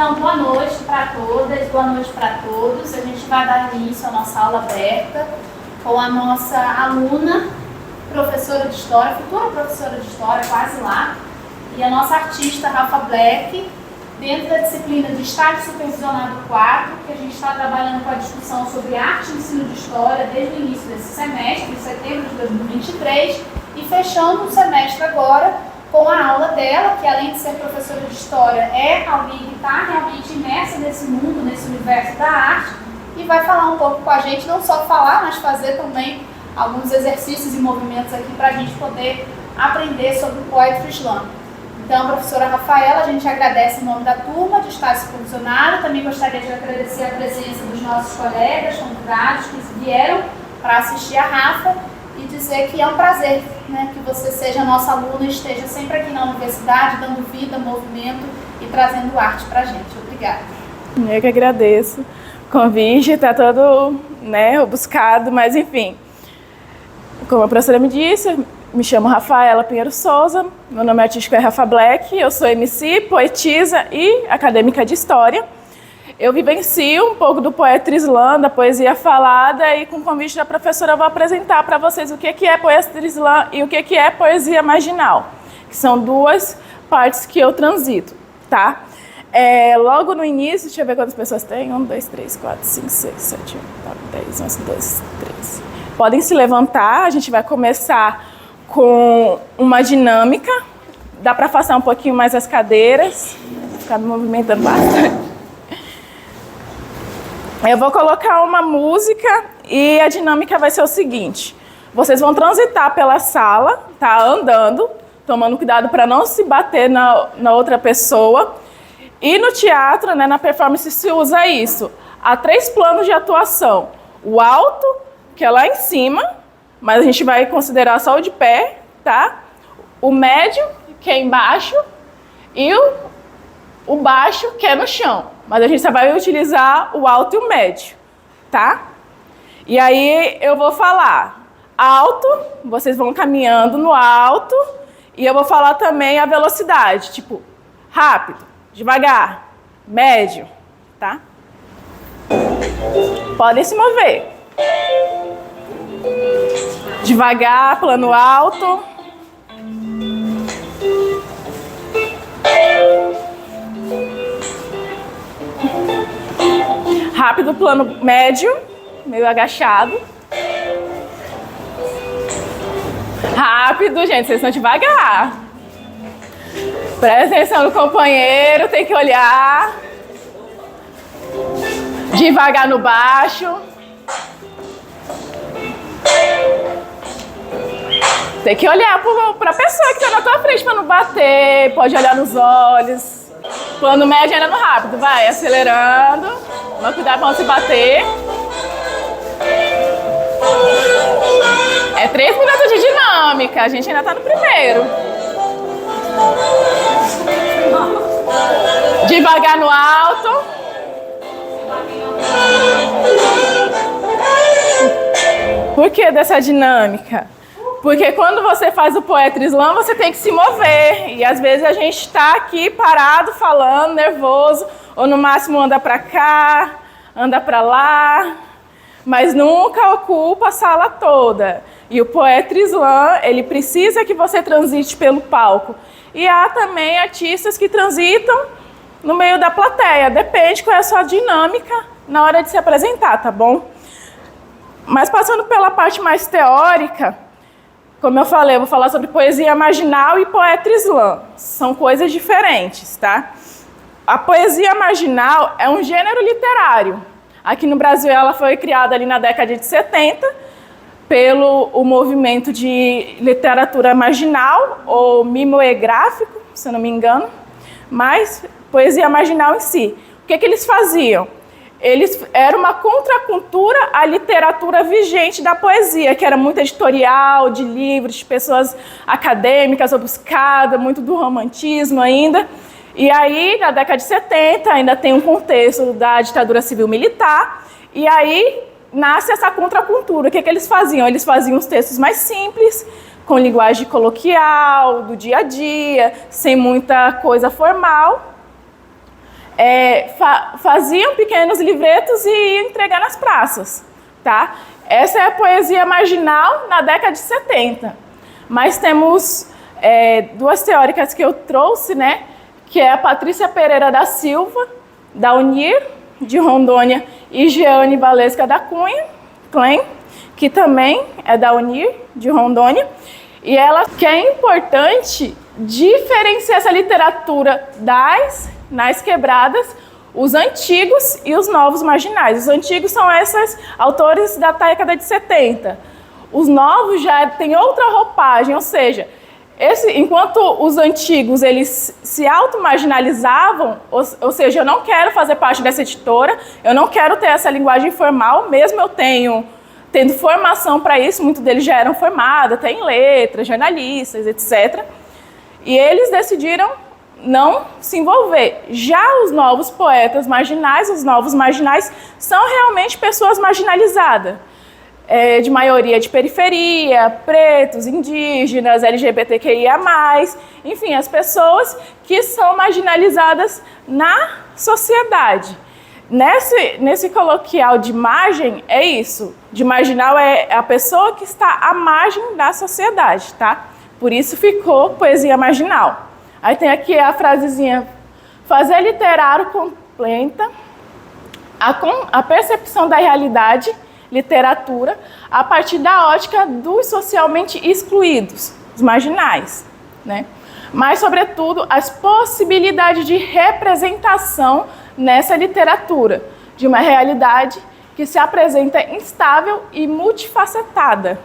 Então, boa noite para todas, boa noite para todos. A gente vai dar início à nossa aula aberta com a nossa aluna, professora de História, futura professora de História, quase lá, e a nossa artista, Rafa Black, dentro da disciplina de Estágio Supervisionado 4, que a gente está trabalhando com a discussão sobre arte e ensino de História desde o início desse semestre, em setembro de 2023, e fechando o semestre agora com a aula dela, que além de ser professora de História, é alguém que está realmente imersa nesse mundo, nesse universo da arte, e vai falar um pouco com a gente, não só falar, mas fazer também alguns exercícios e movimentos aqui para a gente poder aprender sobre o Poetry Slam. Então, professora Rafaela, a gente agradece em nome da turma de Estágio Supervisionado. Também gostaria de agradecer a presença dos nossos colegas, convidados que vieram para assistir a Rafa e dizer que é um prazer, né, que você seja nossa aluna e esteja sempre aqui na universidade, dando vida, movimento e trazendo arte para a gente. Obrigada. Eu que agradeço o convite, está todo, né, buscado, mas enfim, como a professora me disse, me chamo Rafaela Pinheiro Souza, meu nome artístico é Rafa Black, eu sou MC, poetisa e acadêmica de História. Eu vivencio um pouco do Poetry Slam, da poesia falada, e com o convite da professora eu vou apresentar para vocês o que é Poetry Slam e o que é poesia marginal, que são duas partes que eu transito, tá? Logo no início, deixa eu ver quantas pessoas tem, 1, 2, 3, 4, 5, 6, 7, 8, 9, 10, 11, 12, 13. Podem se levantar, a gente vai começar com uma dinâmica, dá para afastar um pouquinho mais as cadeiras, ficar me movimentando bastante. Eu vou colocar uma música e a dinâmica vai ser o seguinte: vocês vão transitar pela sala, tá? Andando, tomando cuidado para não se bater na outra pessoa. E no teatro, né, na performance, se usa isso. Há 3 planos de atuação. O alto, que é lá em cima, mas a gente vai considerar só o de pé, tá? O médio, que é embaixo, e o baixo, que é no chão. Mas a gente só vai utilizar o alto e o médio, tá? E aí eu vou falar alto, vocês vão caminhando no alto, e eu vou falar também a velocidade, tipo rápido, devagar, médio, tá? Podem se mover. Devagar, plano alto. Rápido, plano médio, meio agachado. Rápido, gente, vocês estão devagar. Presta atenção no companheiro, tem que olhar. Devagar no baixo. Tem que olhar para a pessoa que está na tua frente para não bater, pode olhar nos olhos. Plano médio ainda no rápido, vai acelerando. Vamos cuidar para não se bater. É 3 minutos de dinâmica, a gente ainda está no primeiro. Devagar no alto. Por que dessa dinâmica? Porque quando você faz o Poetry Slam, você tem que se mover. E às vezes a gente está aqui parado, falando, nervoso, ou no máximo anda para cá, anda para lá, mas nunca ocupa a sala toda. E o Poetry Slam, ele precisa que você transite pelo palco. E há também artistas que transitam no meio da plateia. Depende qual é a sua dinâmica na hora de se apresentar, tá bom? Mas passando pela parte mais teórica, como eu falei, eu vou falar sobre poesia marginal e Poetry Slam. São coisas diferentes, tá? A poesia marginal é um gênero literário. Aqui no Brasil ela foi criada ali na década de 70 pelo movimento de literatura marginal, ou mimeográfico, se eu não me engano, mas poesia marginal em si. O que eles faziam? Era uma contracultura à literatura vigente da poesia, que era muito editorial, de livros, de pessoas acadêmicas, obcecadas, muito do romantismo ainda. E aí, na década de 70, ainda tem um contexto da ditadura civil-militar, e aí nasce essa contracultura. O que eles faziam? Eles faziam os textos mais simples, com linguagem coloquial, do dia a dia, sem muita coisa formal. faziam pequenos livretos e iam entregar nas praças, tá? Essa é a poesia marginal na década de 70. Mas temos duas teóricas que eu trouxe, né? Que é a Patrícia Pereira da Silva, da UNIR, de Rondônia, e Jeane Valesca da Cunha, Klein, que também é da UNIR, de Rondônia. E ela que é importante diferenciar essa literatura nas quebradas, os antigos e os novos marginais. Os antigos são esses autores da década de 70. Os novos já têm outra roupagem, ou seja, enquanto os antigos eles se auto-marginalizavam, ou seja, eu não quero fazer parte dessa editora, eu não quero ter essa linguagem formal, mesmo eu tendo formação para isso, muitos deles já eram formados, até em letras, jornalistas, etc. E eles decidiram não se envolver. Já os novos poetas marginais, os novos marginais, são realmente pessoas marginalizadas, de maioria de periferia, pretos, indígenas, LGBTQIA+, enfim, as pessoas que são marginalizadas na sociedade. Nesse coloquial de margem, é isso. De marginal é a pessoa que está à margem da sociedade, tá? Por isso ficou poesia marginal. Aí tem aqui a frasezinha: fazer literário completa a percepção da realidade, literatura, a partir da ótica dos socialmente excluídos, os marginais, né? Mas, sobretudo, as possibilidades de representação nessa literatura, de uma realidade que se apresenta instável e multifacetada.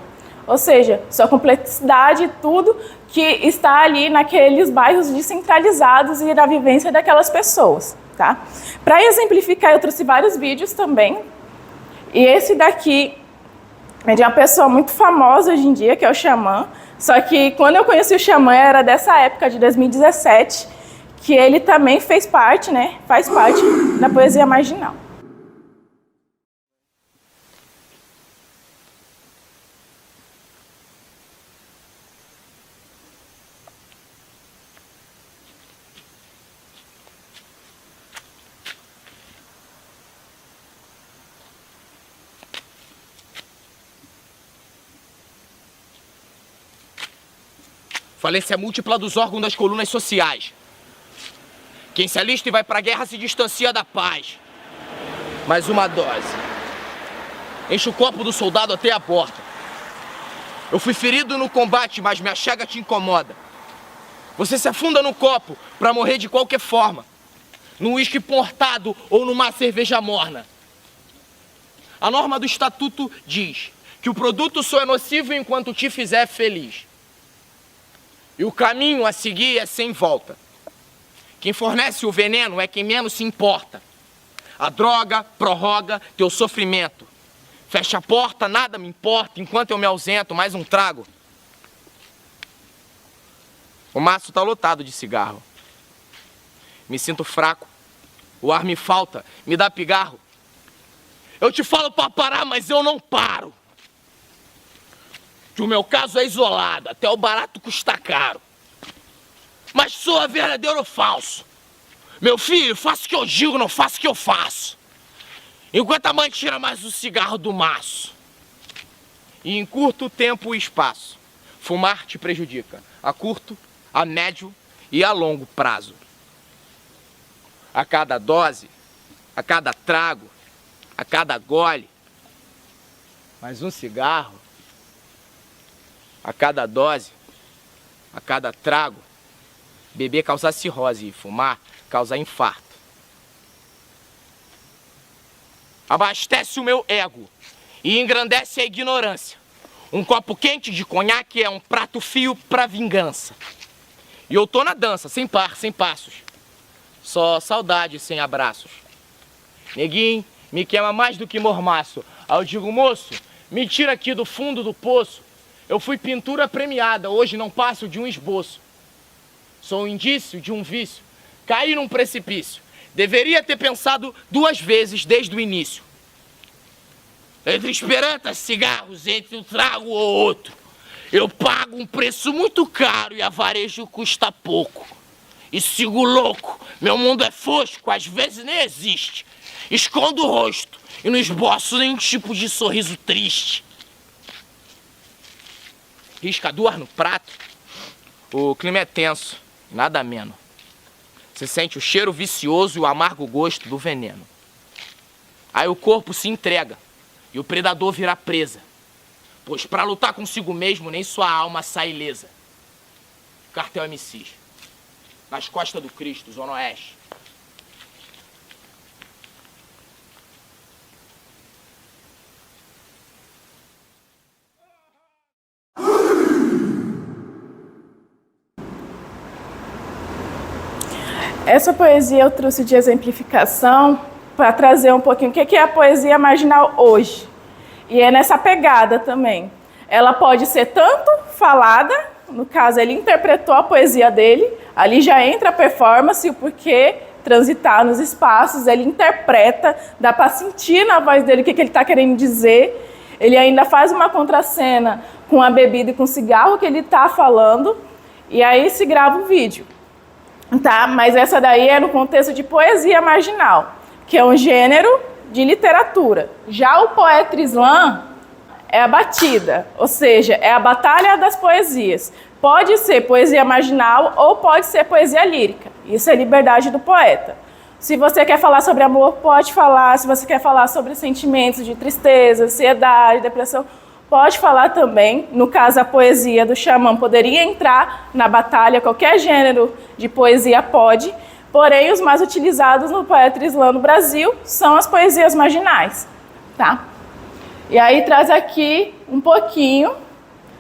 Ou seja, sua complexidade e tudo que está ali naqueles bairros descentralizados e na vivência daquelas pessoas, tá? Para exemplificar, eu trouxe vários vídeos também. E esse daqui é de uma pessoa muito famosa hoje em dia, que é o Xamã. Só que quando eu conheci o Xamã era dessa época, de 2017, que ele também faz parte da poesia marginal. Falência múltipla dos órgãos das colunas sociais. Quem se alista e vai pra guerra se distancia da paz. Mais uma dose. Enche o copo do soldado até a porta. Eu fui ferido no combate, mas minha chaga te incomoda. Você se afunda no copo pra morrer de qualquer forma. Num uísque portado ou numa cerveja morna. A norma do estatuto diz que o produto só é nocivo enquanto te fizer feliz. E o caminho a seguir é sem volta. Quem fornece o veneno é quem menos se importa. A droga prorroga teu sofrimento. Fecha a porta, nada me importa, enquanto eu me ausento, mais um trago. O maço tá lotado de cigarro. Me sinto fraco. O ar me falta, me dá pigarro. Eu te falo pra parar, mas eu não paro. Que o meu caso é isolado, até o barato custa caro. Mas sou verdadeiro ou falso? Meu filho, faço o que eu digo, não faço o que eu faço. Enquanto a mãe tira mais o cigarro do maço. E em curto tempo e espaço, fumar te prejudica. A curto, a médio e a longo prazo. A cada dose, a cada trago, a cada gole, mais um cigarro. A cada dose, a cada trago, beber causa cirrose e fumar causa infarto. Abastece o meu ego e engrandece a ignorância. Um copo quente de conhaque é um prato frio pra vingança. E eu tô na dança, sem par, sem passos. Só saudade sem abraços. Neguinho me queima mais do que mormaço. Aí eu digo, moço, me tira aqui do fundo do poço. Eu fui pintura premiada, hoje não passo de um esboço. Sou um indício de um vício, caí num precipício. Deveria ter pensado 2 vezes desde o início. Entre esperanças, cigarros, entre um trago ou outro, eu pago um preço muito caro e a varejo custa pouco. e sigo louco. Meu mundo é fosco, às vezes nem existe. Escondo o rosto e não esboço nenhum tipo de sorriso triste. Riscador no prato. O clima é tenso, nada ameno. Você sente o cheiro vicioso e o amargo gosto do veneno. Aí o corpo se entrega e o predador vira presa. Pois pra lutar consigo mesmo, nem sua alma sai ilesa. Cartel MCs. Nas costas do Cristo, Zona Oeste. Essa poesia eu trouxe de exemplificação para trazer um pouquinho o que é a poesia marginal hoje. E é nessa pegada também. Ela pode ser tanto falada, no caso ele interpretou a poesia dele, ali já entra a performance, o porquê transitar nos espaços, ele interpreta, dá para sentir na voz dele o que ele está querendo dizer. Ele ainda faz uma contracena com a bebida e com o cigarro que ele está falando, e aí se grava o vídeo. Tá? Mas essa daí é no contexto de poesia marginal, que é um gênero de literatura. Já o poetry slam é a batida, ou seja, é a batalha das poesias. Pode ser poesia marginal ou pode ser poesia lírica. Isso é liberdade do poeta. Se você quer falar sobre amor, pode falar. Se você quer falar sobre sentimentos de tristeza, ansiedade, depressão, pode falar também. No caso, a poesia do xamã poderia entrar na batalha, qualquer gênero de poesia pode, porém os mais utilizados no poetry slam no Brasil são as poesias marginais, tá? E aí traz aqui um pouquinho,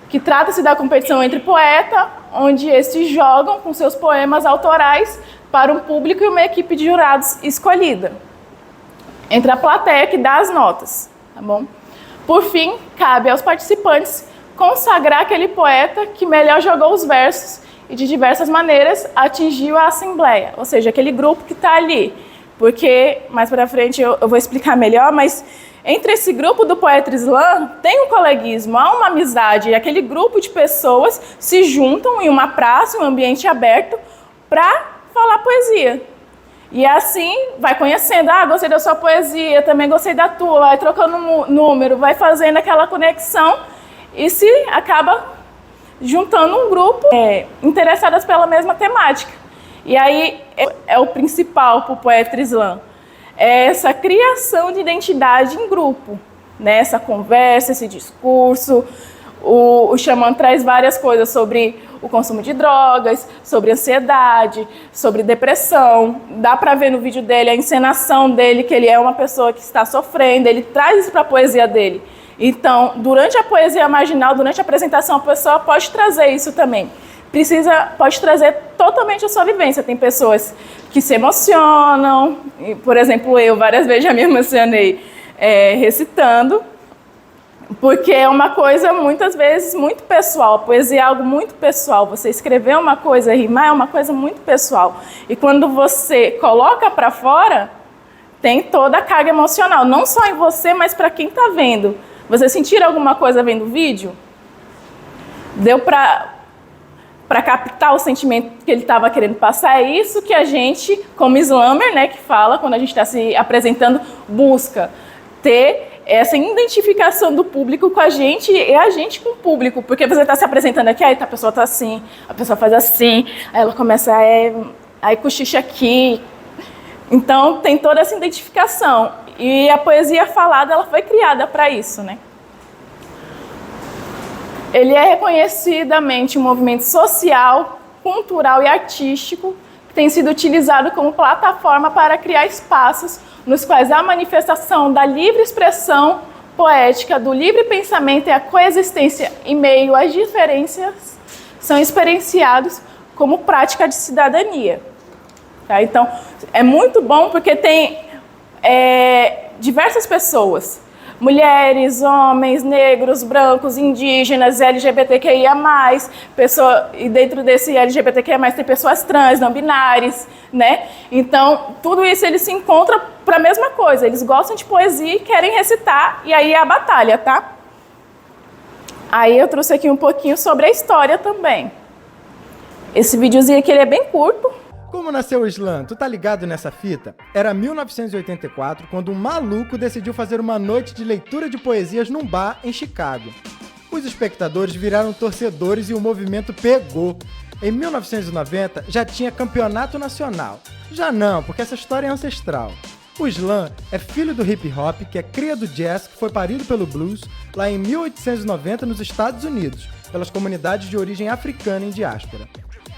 que trata-se da competição entre poetas, onde estes jogam com seus poemas autorais para um público e uma equipe de jurados escolhida. Entre a plateia que dá as notas, tá bom? Por fim, cabe aos participantes consagrar aquele poeta que melhor jogou os versos e de diversas maneiras atingiu a assembleia, ou seja, aquele grupo que está ali. Porque mais para frente eu vou explicar melhor, mas entre esse grupo do poetry slam tem um coleguismo, há uma amizade, e aquele grupo de pessoas se juntam em uma praça, em um ambiente aberto, para falar poesia. E assim vai conhecendo, gostei da sua poesia, também gostei da tua, vai trocando número, vai fazendo aquela conexão e se acaba juntando um grupo interessadas pela mesma temática. E aí é o principal para o poetry slam, é essa criação de identidade em grupo, né? Essa conversa, esse discurso. O xamã traz várias coisas sobre o consumo de drogas, sobre ansiedade, sobre depressão. Dá para ver no vídeo dele a encenação dele, que ele é uma pessoa que está sofrendo, ele traz isso para a poesia dele. Então, durante a poesia marginal, durante a apresentação, a pessoa pode trazer isso também. Pode trazer totalmente a sua vivência. Tem pessoas que se emocionam, por exemplo, eu várias vezes já me emocionei recitando, porque é uma coisa, muitas vezes, muito pessoal. A poesia é algo muito pessoal. Você escrever uma coisa, rimar, é uma coisa muito pessoal. E quando você coloca para fora, tem toda a carga emocional. Não só em você, mas para quem está vendo. Você sentir alguma coisa vendo o vídeo? Deu para captar o sentimento que ele estava querendo passar? É isso que a gente, como slammer, né, que fala, quando a gente está se apresentando, busca. Ter essa identificação do público com a gente e a gente com o público, porque você está se apresentando aqui, aí a pessoa está assim, a pessoa faz assim, aí ela começa aí cochicha aqui. Então tem toda essa identificação e a poesia falada ela foi criada para isso, né? Ele é reconhecidamente um movimento social, cultural e artístico que tem sido utilizado como plataforma para criar espaços nos quais a manifestação da livre expressão poética, do livre pensamento e a coexistência em meio às diferenças são experienciados como prática de cidadania. Tá? Então, é muito bom porque tem diversas pessoas, mulheres, homens, negros, brancos, indígenas, LGBTQIA+, e dentro desse LGBTQIA+, tem pessoas trans, não binárias, né? Então, tudo isso eles se encontram para a mesma coisa, eles gostam de poesia e querem recitar, e aí é a batalha, tá? Aí eu trouxe aqui um pouquinho sobre a história também. Esse videozinho aqui ele é bem curto. Como nasceu o slam? Tu tá ligado nessa fita? Era 1984, quando um maluco decidiu fazer uma noite de leitura de poesias num bar em Chicago. Os espectadores viraram torcedores e o movimento pegou. Em 1990, já tinha campeonato nacional. Já não, porque essa história é ancestral. O slam é filho do hip hop, que é cria do jazz, que foi parido pelo blues, lá em 1890 nos Estados Unidos, pelas comunidades de origem africana em diáspora.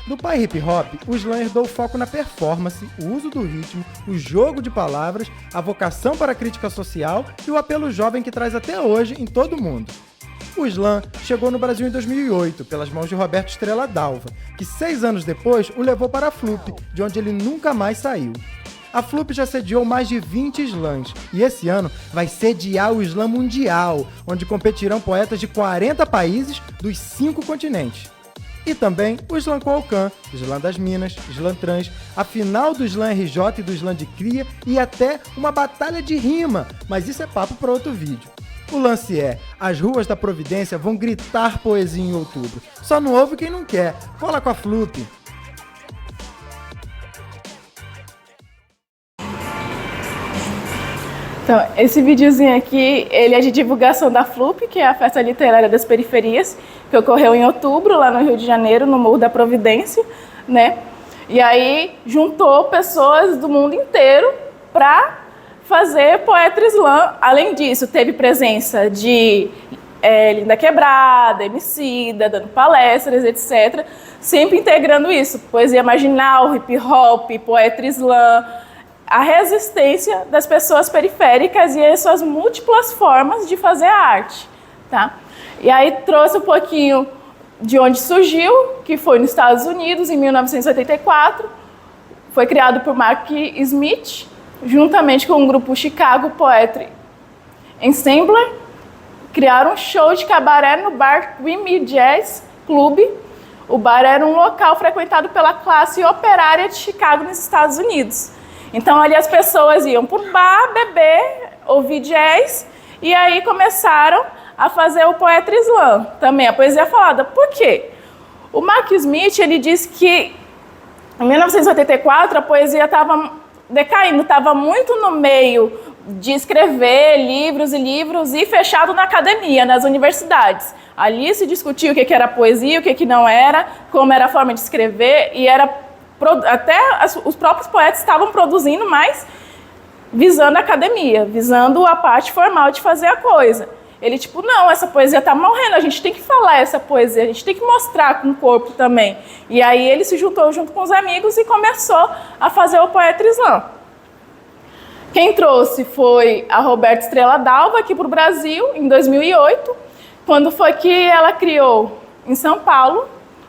Do pai hip hop, o slam herdou o foco na performance, o uso do ritmo, o jogo de palavras, a vocação para a crítica social e o apelo jovem que traz até hoje em todo o mundo. O slam chegou no Brasil em 2008, pelas mãos de Roberto Estrela Dalva, que 6 anos depois o levou para a FLUP, de onde ele nunca mais saiu. A FLUP já sediou mais de 20 slams e esse ano vai sediar o Slam Mundial, onde competirão poetas de 40 países dos 5 continentes. E também o Slam Qualcan, Slam das Minas, Slam Trans, a final do Slam RJ e do Slam de Cria e até uma batalha de rima, mas isso é papo para outro vídeo. O lance é, as ruas da Providência vão gritar poesia em outubro. Só não ouve quem não quer. Cola com a FLUP. Então, esse videozinho aqui, ele é de divulgação da FLUP, que é a Festa Literária das Periferias, que ocorreu em outubro, lá no Rio de Janeiro, no Morro da Providência, né? E aí, juntou pessoas do mundo inteiro para fazer Poetry Slam. Além disso, teve presença de Linda Quebrada, Emicida, dando palestras, etc. Sempre integrando isso, poesia marginal, hip hop, Poetry Slam, a resistência das pessoas periféricas e as suas múltiplas formas de fazer arte, tá? E aí trouxe um pouquinho de onde surgiu, que foi nos Estados Unidos, em 1984. Foi criado por Mark Smith, juntamente com o grupo Chicago Poetry Ensemble. Criaram um show de cabaré no bar Queen Jazz Club. O bar era um local frequentado pela classe operária de Chicago, nos Estados Unidos. Então, ali as pessoas iam para o bar, beber, ouvir jazz, e aí começaram a fazer o Poetry Slam, também a poesia falada. Por quê? O Mark Smith, ele disse que em 1984 a poesia estava decaindo, estava muito no meio de escrever livros e livros e fechado na academia, nas universidades. Ali se discutia o que era poesia, o que não era, como era a forma de escrever, e era até os próprios poetas estavam produzindo, mas visando a academia, visando a parte formal de fazer a coisa. Ele, tipo, não, essa poesia está morrendo, a gente tem que falar essa poesia, a gente tem que mostrar com o corpo também. E aí ele se juntou junto com os amigos e começou a fazer o Poetry Slam. Quem trouxe foi a Roberta Estrela Dalva aqui para o Brasil, em 2008, quando foi que ela criou, em São Paulo,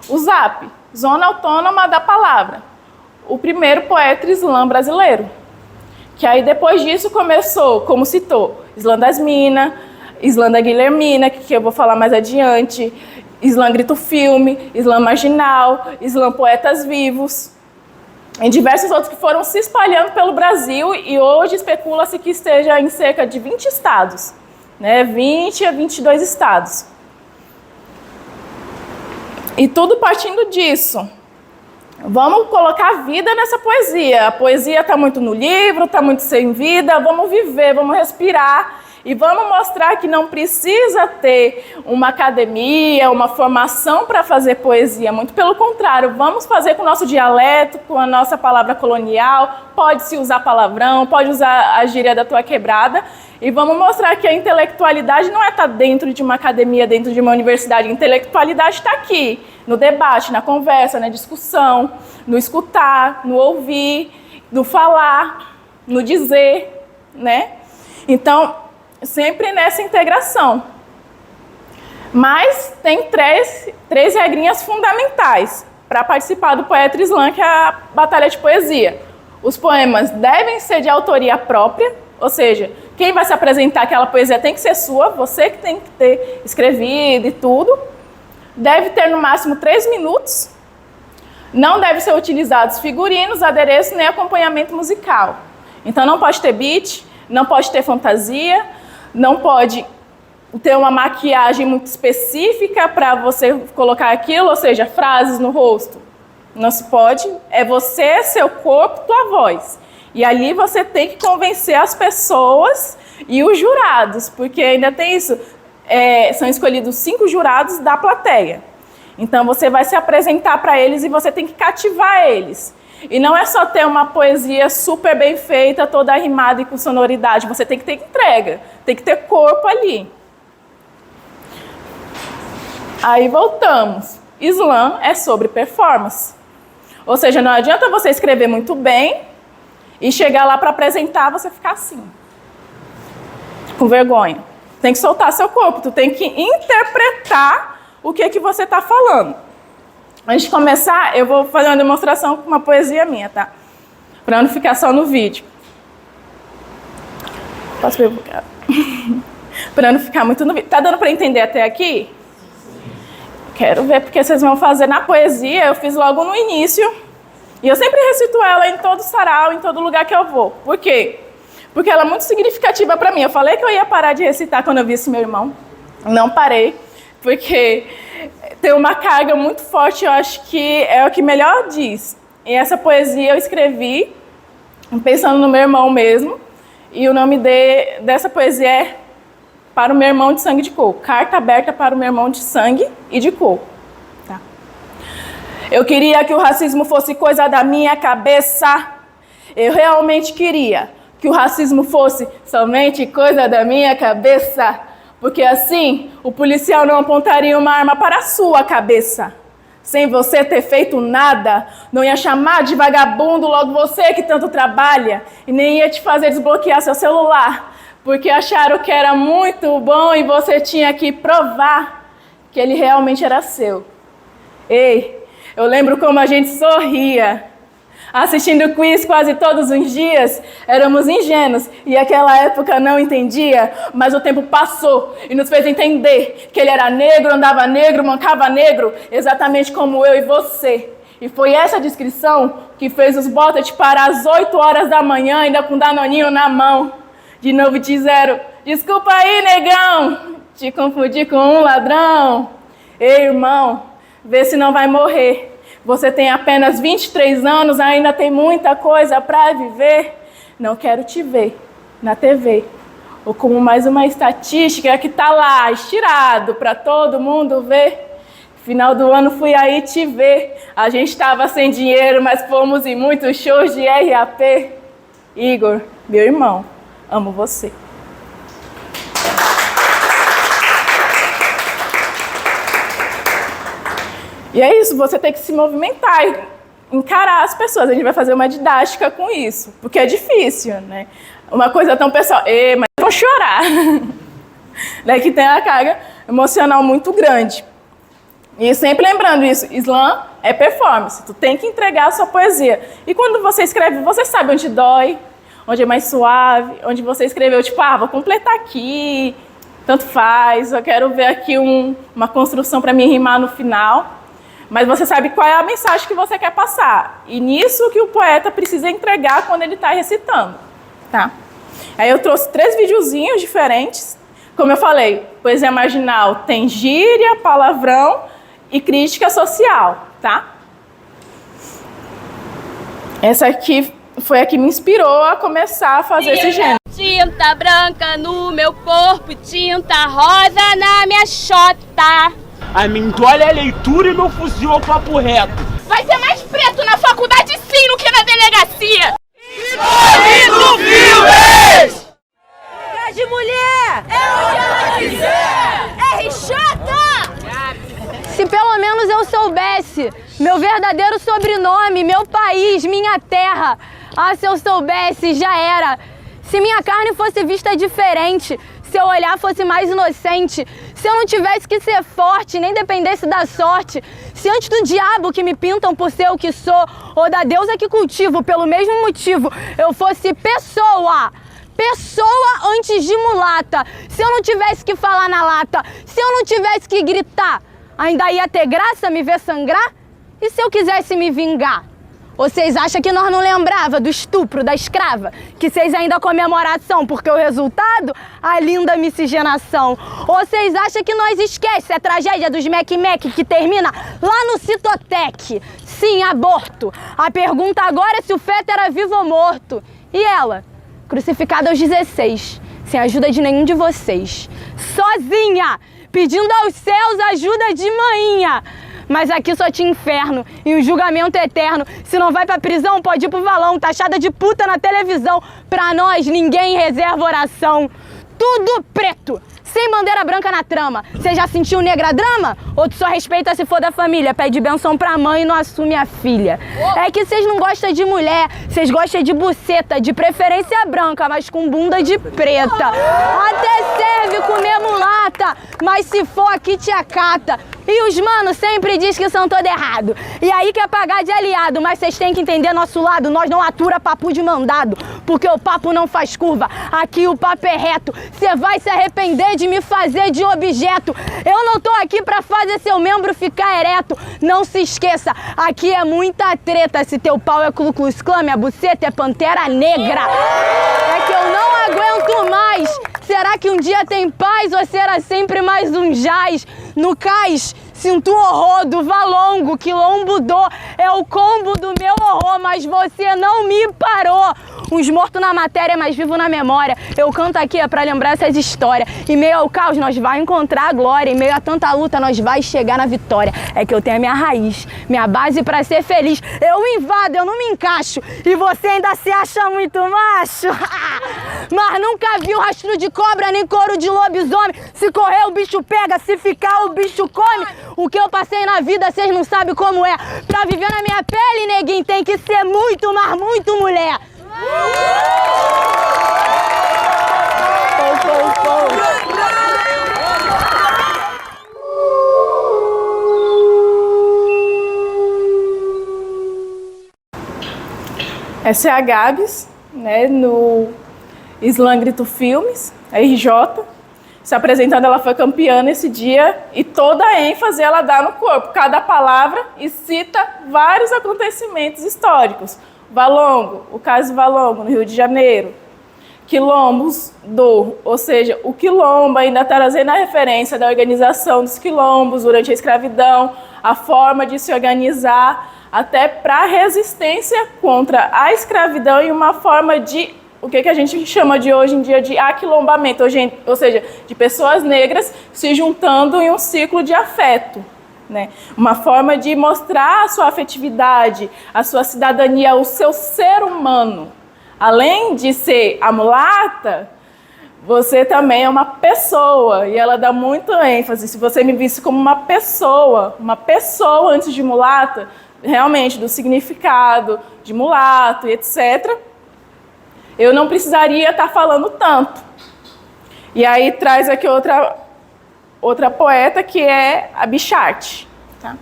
o ZAP, Zona Autônoma da Palavra, o primeiro Poetry Slam brasileiro. Que aí depois disso começou, como citou, Slam das Minas, Slam da Guilhermina, que eu vou falar mais adiante, Slam Grito Filme, Slam Marginal, Slam Poetas Vivos, e diversos outros que foram se espalhando pelo Brasil e hoje especula-se que esteja em cerca de 20 estados, né? 20 a 22 estados. E tudo partindo disso. Vamos colocar vida nessa poesia. A poesia está muito no livro, está muito sem vida. Vamos viver, vamos respirar. E vamos mostrar que não precisa ter uma academia, uma formação para fazer poesia. Muito pelo contrário, vamos fazer com o nosso dialeto, com a nossa palavra colonial. Pode-se usar palavrão, pode usar a gíria da tua quebrada. E vamos mostrar que a intelectualidade não é estar dentro de uma academia, dentro de uma universidade. A intelectualidade está aqui, no debate, na conversa, na discussão, no escutar, no ouvir, no falar, no dizer, né? Então, sempre nessa integração. Mas tem três regrinhas fundamentais para participar do Poetry Slam, que é a batalha de poesia. Os poemas devem ser de autoria própria, ou seja, quem vai se apresentar aquela poesia tem que ser sua, você que tem que ter escrevido e tudo. Deve ter no máximo 3 minutos. Não deve ser utilizados figurinos, adereços nem acompanhamento musical. Então não pode ter beat, não pode ter fantasia, não pode ter uma maquiagem muito específica para você colocar aquilo, ou seja, frases no rosto. Não se pode, é você, seu corpo, tua voz. E ali você tem que convencer as pessoas e os jurados, porque ainda tem isso, são escolhidos 5 jurados da plateia. Então você vai se apresentar para eles e você tem que cativar eles. E não é só ter uma poesia super bem feita, toda rimada e com sonoridade, você tem que ter entrega, tem que ter corpo ali. Aí voltamos. Slam é sobre performance. Ou seja, não adianta você escrever muito bem e chegar lá para apresentar, você ficar assim, com vergonha. Tem que soltar seu corpo, tu tem que interpretar o que você está falando. Antes de começar, eu vou fazer uma demonstração com uma poesia minha, tá? Para não ficar só no vídeo. Posso ver? Para não ficar muito no vídeo. Tá dando para entender até aqui? Quero ver, porque vocês vão fazer na poesia, eu fiz logo no início. E eu sempre recito ela em todo sarau, em todo lugar que eu vou. Por quê? Porque ela é muito significativa para mim. Eu falei que eu ia parar de recitar quando eu vi esse meu irmão. Não parei, porque tem uma carga muito forte, eu acho que é o que melhor diz. E essa poesia eu escrevi pensando no meu irmão mesmo. E o nome dessa poesia é Para o meu irmão de sangue e de cor. Carta aberta para o meu irmão de sangue e de cor. Tá. Eu queria que o racismo fosse coisa da minha cabeça. Eu realmente queria que o racismo fosse somente coisa da minha cabeça. Porque assim, o policial não apontaria uma arma para a sua cabeça. Sem você ter feito nada, não ia chamar de vagabundo logo você que tanto trabalha. E nem ia te fazer desbloquear seu celular. Porque acharam que era muito bom e você tinha que provar que ele realmente era seu. Ei, eu lembro como a gente sorria. Assistindo quiz quase todos os dias, éramos ingênuos e aquela época não entendia, mas o tempo passou e nos fez entender que ele era negro, andava negro, mancava negro, exatamente como eu e você. E foi essa descrição que fez os botas parar às 8 horas da manhã, ainda com danoninho na mão. De novo te zero, desculpa aí, negão, te confundi com um ladrão. Ei, irmão, vê se não vai morrer. Você tem apenas 23 anos, ainda tem muita coisa para viver. Não quero te ver na TV, ou como mais uma estatística que tá lá, estirado para todo mundo ver. Final do ano fui aí te ver. A gente estava sem dinheiro, mas fomos em muitos shows de RAP. Igor, meu irmão, amo você. E é isso, você tem que se movimentar e encarar as pessoas. A gente vai fazer uma didática com isso, porque é difícil, né? Uma coisa tão pessoal, mas vão chorar. Né? Que tem uma carga emocional muito grande. E sempre lembrando isso, slam é performance, tu tem que entregar a sua poesia. E quando você escreve, você sabe onde dói, onde é mais suave, onde você escreveu, tipo, vou completar aqui, tanto faz, eu quero ver aqui uma construção para mim rimar no final. Mas você sabe qual é a mensagem que você quer passar. E nisso que o poeta precisa entregar quando ele está recitando. Tá? Aí eu trouxe 3 videozinhos diferentes. Como eu falei, poesia marginal tem gíria, palavrão e crítica social. Tá? Essa aqui foi a que me inspirou a começar a fazer esse gênero. Tinta branca no meu corpo, tinta rosa na minha xota. A minha toalha é leitura e meu fuzil é o papo reto. Vai ser mais preto na faculdade sim do que na delegacia. E do Filmes! Lugar de mulher! É o que ela quiser! RJ! Se pelo menos eu soubesse meu verdadeiro sobrenome, meu país, minha terra. Se eu soubesse, já era. Se minha carne fosse vista diferente, se eu olhar fosse mais inocente, se eu não tivesse que ser forte, nem dependesse da sorte, se antes do diabo que me pintam por ser o que sou, ou da deusa que cultivo pelo mesmo motivo, eu fosse pessoa antes de mulata, se eu não tivesse que falar na lata, se eu não tivesse que gritar, ainda ia ter graça me ver sangrar? E se eu quisesse me vingar? Vocês acham que nós não lembrava do estupro da escrava? Que vocês ainda comemoração porque o resultado? A linda miscigenação. Vocês acham que nós esquece a tragédia dos Mac que termina lá no Citotec? Sim, aborto. A pergunta agora é se o feto era vivo ou morto. E ela? Crucificada aos 16, sem ajuda de nenhum de vocês. Sozinha, pedindo aos céus ajuda de manhinha. Mas aqui só tinha inferno e um julgamento eterno. Se não vai pra prisão, pode ir pro valão, taxada de puta na televisão. Pra nós, ninguém reserva oração. Tudo preto, sem bandeira branca na trama. Você já sentiu negra drama? Ou tu só respeita se for da família? Pede benção pra mãe e não assume a filha. É que vocês não gostam de mulher, vocês gostam de buceta, de preferência branca, mas com bunda de preta. Até serve comer mulata, mas se for aqui te acata. E os manos sempre diz que são todo errado. E aí quer pagar de aliado, mas vocês têm que entender nosso lado. Nós não atura papo de mandado, porque o papo não faz curva. Aqui o papo é reto. Você vai se arrepender de me fazer de objeto. Eu não tô aqui pra fazer seu membro ficar ereto. Não se esqueça, aqui é muita treta. Se teu pau é Ku Klux Klan, minha buceta é Pantera Negra. É que eu não aguento mais. Será que um dia tem paz ou será sempre mais um jaz? No cais, sinto horror do valongo, quilombo do é o combo do meu horror, mas você não me parou. Uns mortos na matéria, mas vivo na memória. Eu canto aqui é pra lembrar essas histórias. Em meio ao caos, nós vai encontrar a glória. Em meio a tanta luta, nós vai chegar na vitória. É que eu tenho a minha raiz, minha base pra ser feliz. Eu invado, eu não me encaixo. E você ainda se acha muito macho. Mas nunca viu rastro de cobra, nem couro de lobisomem. Se correr, o bicho pega. Se ficar, o bicho come. O que eu passei na vida, vocês não sabem como é. Pra viver na minha pele, neguinho, tem que ser muito, mas muito mulher. Essa é a Gabs, né, no Slam Grito Filmes, a RJ. Se apresentando, ela foi campeã nesse dia e toda a ênfase ela dá no corpo, cada palavra, e cita vários acontecimentos históricos. Valongo, o caso Valongo, no Rio de Janeiro. Quilombos ou seja, o quilombo ainda está trazendo a referência da organização dos quilombos durante a escravidão, a forma de se organizar, até para a resistência contra a escravidão e uma forma de, o que a gente chama de hoje em dia de aquilombamento, ou seja, de pessoas negras se juntando em um ciclo de afeto. Né? Uma forma de mostrar a sua afetividade, a sua cidadania, o seu ser humano. Além de ser a mulata, você também é uma pessoa, e ela dá muito ênfase. Se você me visse como uma pessoa antes de mulata, realmente do significado de mulato e etc., eu não precisaria estar falando tanto. E aí traz aqui outra poeta, que é a Bicharte. Tá?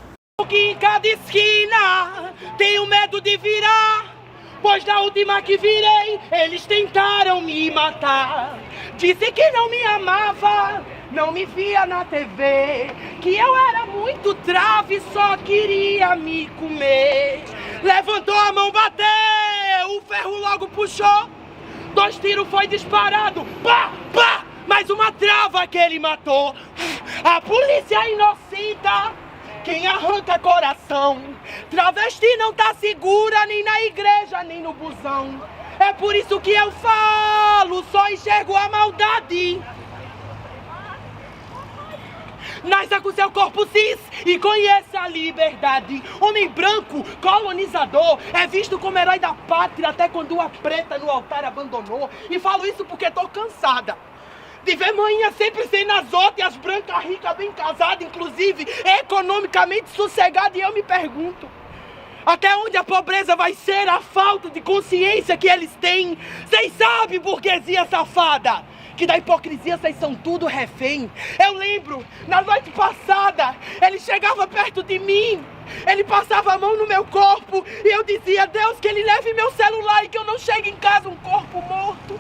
Que em cada esquina tenho medo de virar, pois na última que virei, eles tentaram me matar. Disse que não me amava, não me via na TV, que eu era muito trave, só queria me comer. Levantou a mão, bateu, o ferro logo puxou, 2 tiros foi disparado, pá, pá! Mais uma trava que ele matou. A polícia inocenta, quem arranca coração. Travesti não tá segura nem na igreja, nem no busão. É por isso que eu falo, só enxergo a maldade. Nasça com seu corpo cis e conheça a liberdade. Homem branco, colonizador, é visto como herói da pátria até quando a preta no altar abandonou. E falo isso porque tô cansada de ver manhã sempre sem nas outras e as brancas ricas bem casadas, inclusive economicamente sossegadas. E eu me pergunto, até onde a pobreza vai ser a falta de consciência que eles têm? Vocês sabem, burguesia safada, que da hipocrisia vocês são tudo refém. Eu lembro, na noite passada, ele chegava perto de mim, ele passava a mão no meu corpo e eu dizia, Deus, que ele leve meu celular e que eu não chegue em casa um corpo morto.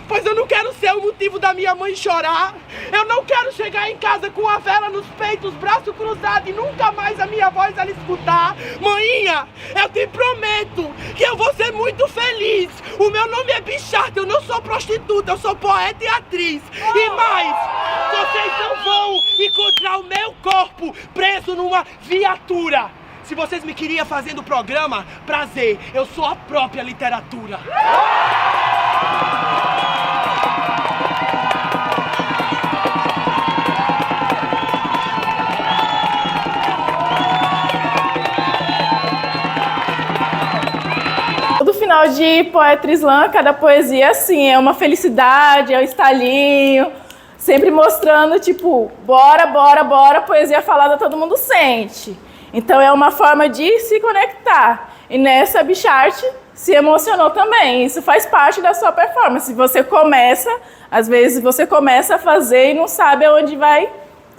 Pois eu não quero ser o motivo da minha mãe chorar. Eu não quero chegar em casa com a vela nos peitos, braço cruzado e nunca mais a minha voz ela escutar. Maninha, eu te prometo que eu vou ser muito feliz. O meu nome é Bicharte, eu não sou prostituta, eu sou poeta e atriz. E mais, vocês não vão encontrar o meu corpo preso numa viatura. Se vocês me queriam fazendo o programa, prazer, eu sou a própria literatura. No final de Poetry Slam, cada poesia, assim, é uma felicidade, é um estalinho, sempre mostrando, tipo, bora, bora, bora, poesia falada todo mundo sente. Então é uma forma de se conectar. E nessa Bichart se emocionou também. Isso faz parte da sua performance. Você começa, às vezes você começa a fazer e não sabe aonde vai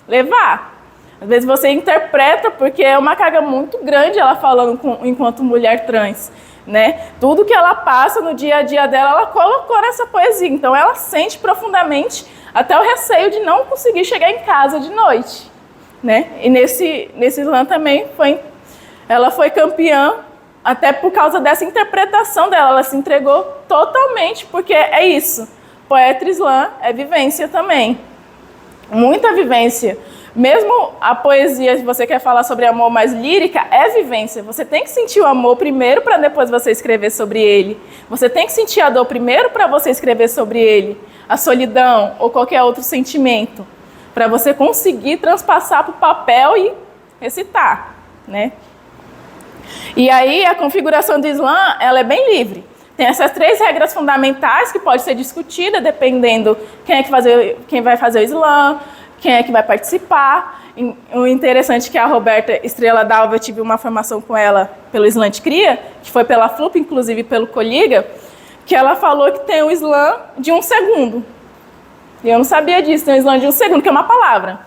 levar. Às vezes você interpreta, porque é uma carga muito grande ela falando enquanto mulher trans, né? Tudo que ela passa no dia a dia dela, ela colocou nessa poesia. Então ela sente profundamente até o receio de não conseguir chegar em casa de noite, né? E nesse slam também ela foi campeã até por causa dessa interpretação dela. Ela se entregou totalmente, porque é isso. Poetry Slam é vivência também. Muita vivência. Mesmo a poesia, se você quer falar sobre amor mais lírica, é vivência. Você tem que sentir o amor primeiro para depois você escrever sobre ele. Você tem que sentir a dor primeiro para você escrever sobre ele. A solidão ou qualquer outro sentimento. Para você conseguir transpassar para o papel e recitar, né? E aí a configuração do slam, ela é bem livre. Tem essas 3 regras fundamentais que pode ser discutida dependendo quem vai fazer o slam, quem é que vai participar. O interessante é que a Roberta Estrela Dalva, eu tive uma formação com ela pelo Slam de Cria, que foi pela FLUP, inclusive pelo Coliga, que ela falou que tem um slam de 1 segundo. E eu não sabia disso, tem um slam de 1 segundo, que é uma palavra.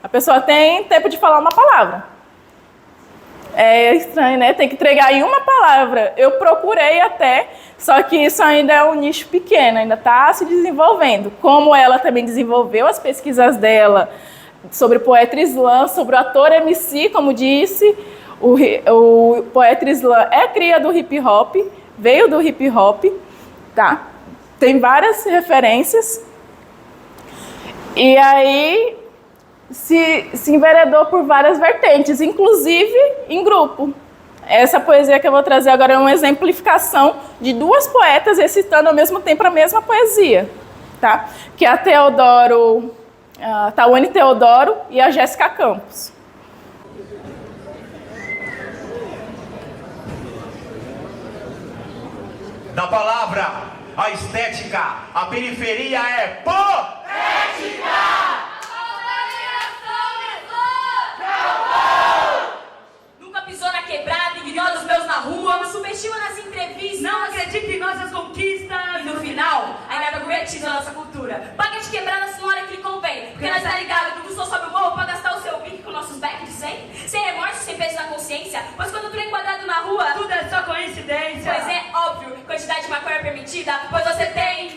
A pessoa tem tempo de falar uma palavra. É estranho, né? Tem que entregar em uma palavra. Eu procurei até, só que isso ainda é um nicho pequeno, ainda está se desenvolvendo. Como ela também desenvolveu as pesquisas dela sobre Poetry Slam, sobre o ator MC, como disse, o Poetry Slam é cria do hip hop, veio do hip hop, tá? Tem várias referências. E aí se enveredou por várias vertentes, inclusive em grupo. Essa poesia que eu vou trazer agora é uma exemplificação de 2 poetas recitando ao mesmo tempo a mesma poesia, tá? Que é a Tawane Teodoro e a Jéssica Campos. Da palavra, a estética, a periferia é poética! Pisou na quebrada, ignora os meus na rua, me subestima nas entrevistas, não acredita em nossas conquistas. E no final, ainda gourmetiza a nossa cultura. Paga de quebrada na hora que lhe convém, porque nós tá ligado, tudo só sobe o morro pra gastar o seu pique com nossos backs de 100. Sem remorso, sem peso na consciência, pois quando tu é enquadrado na rua, tudo é só coincidência. Pois é, óbvio, quantidade de maconha permitida, pois você tem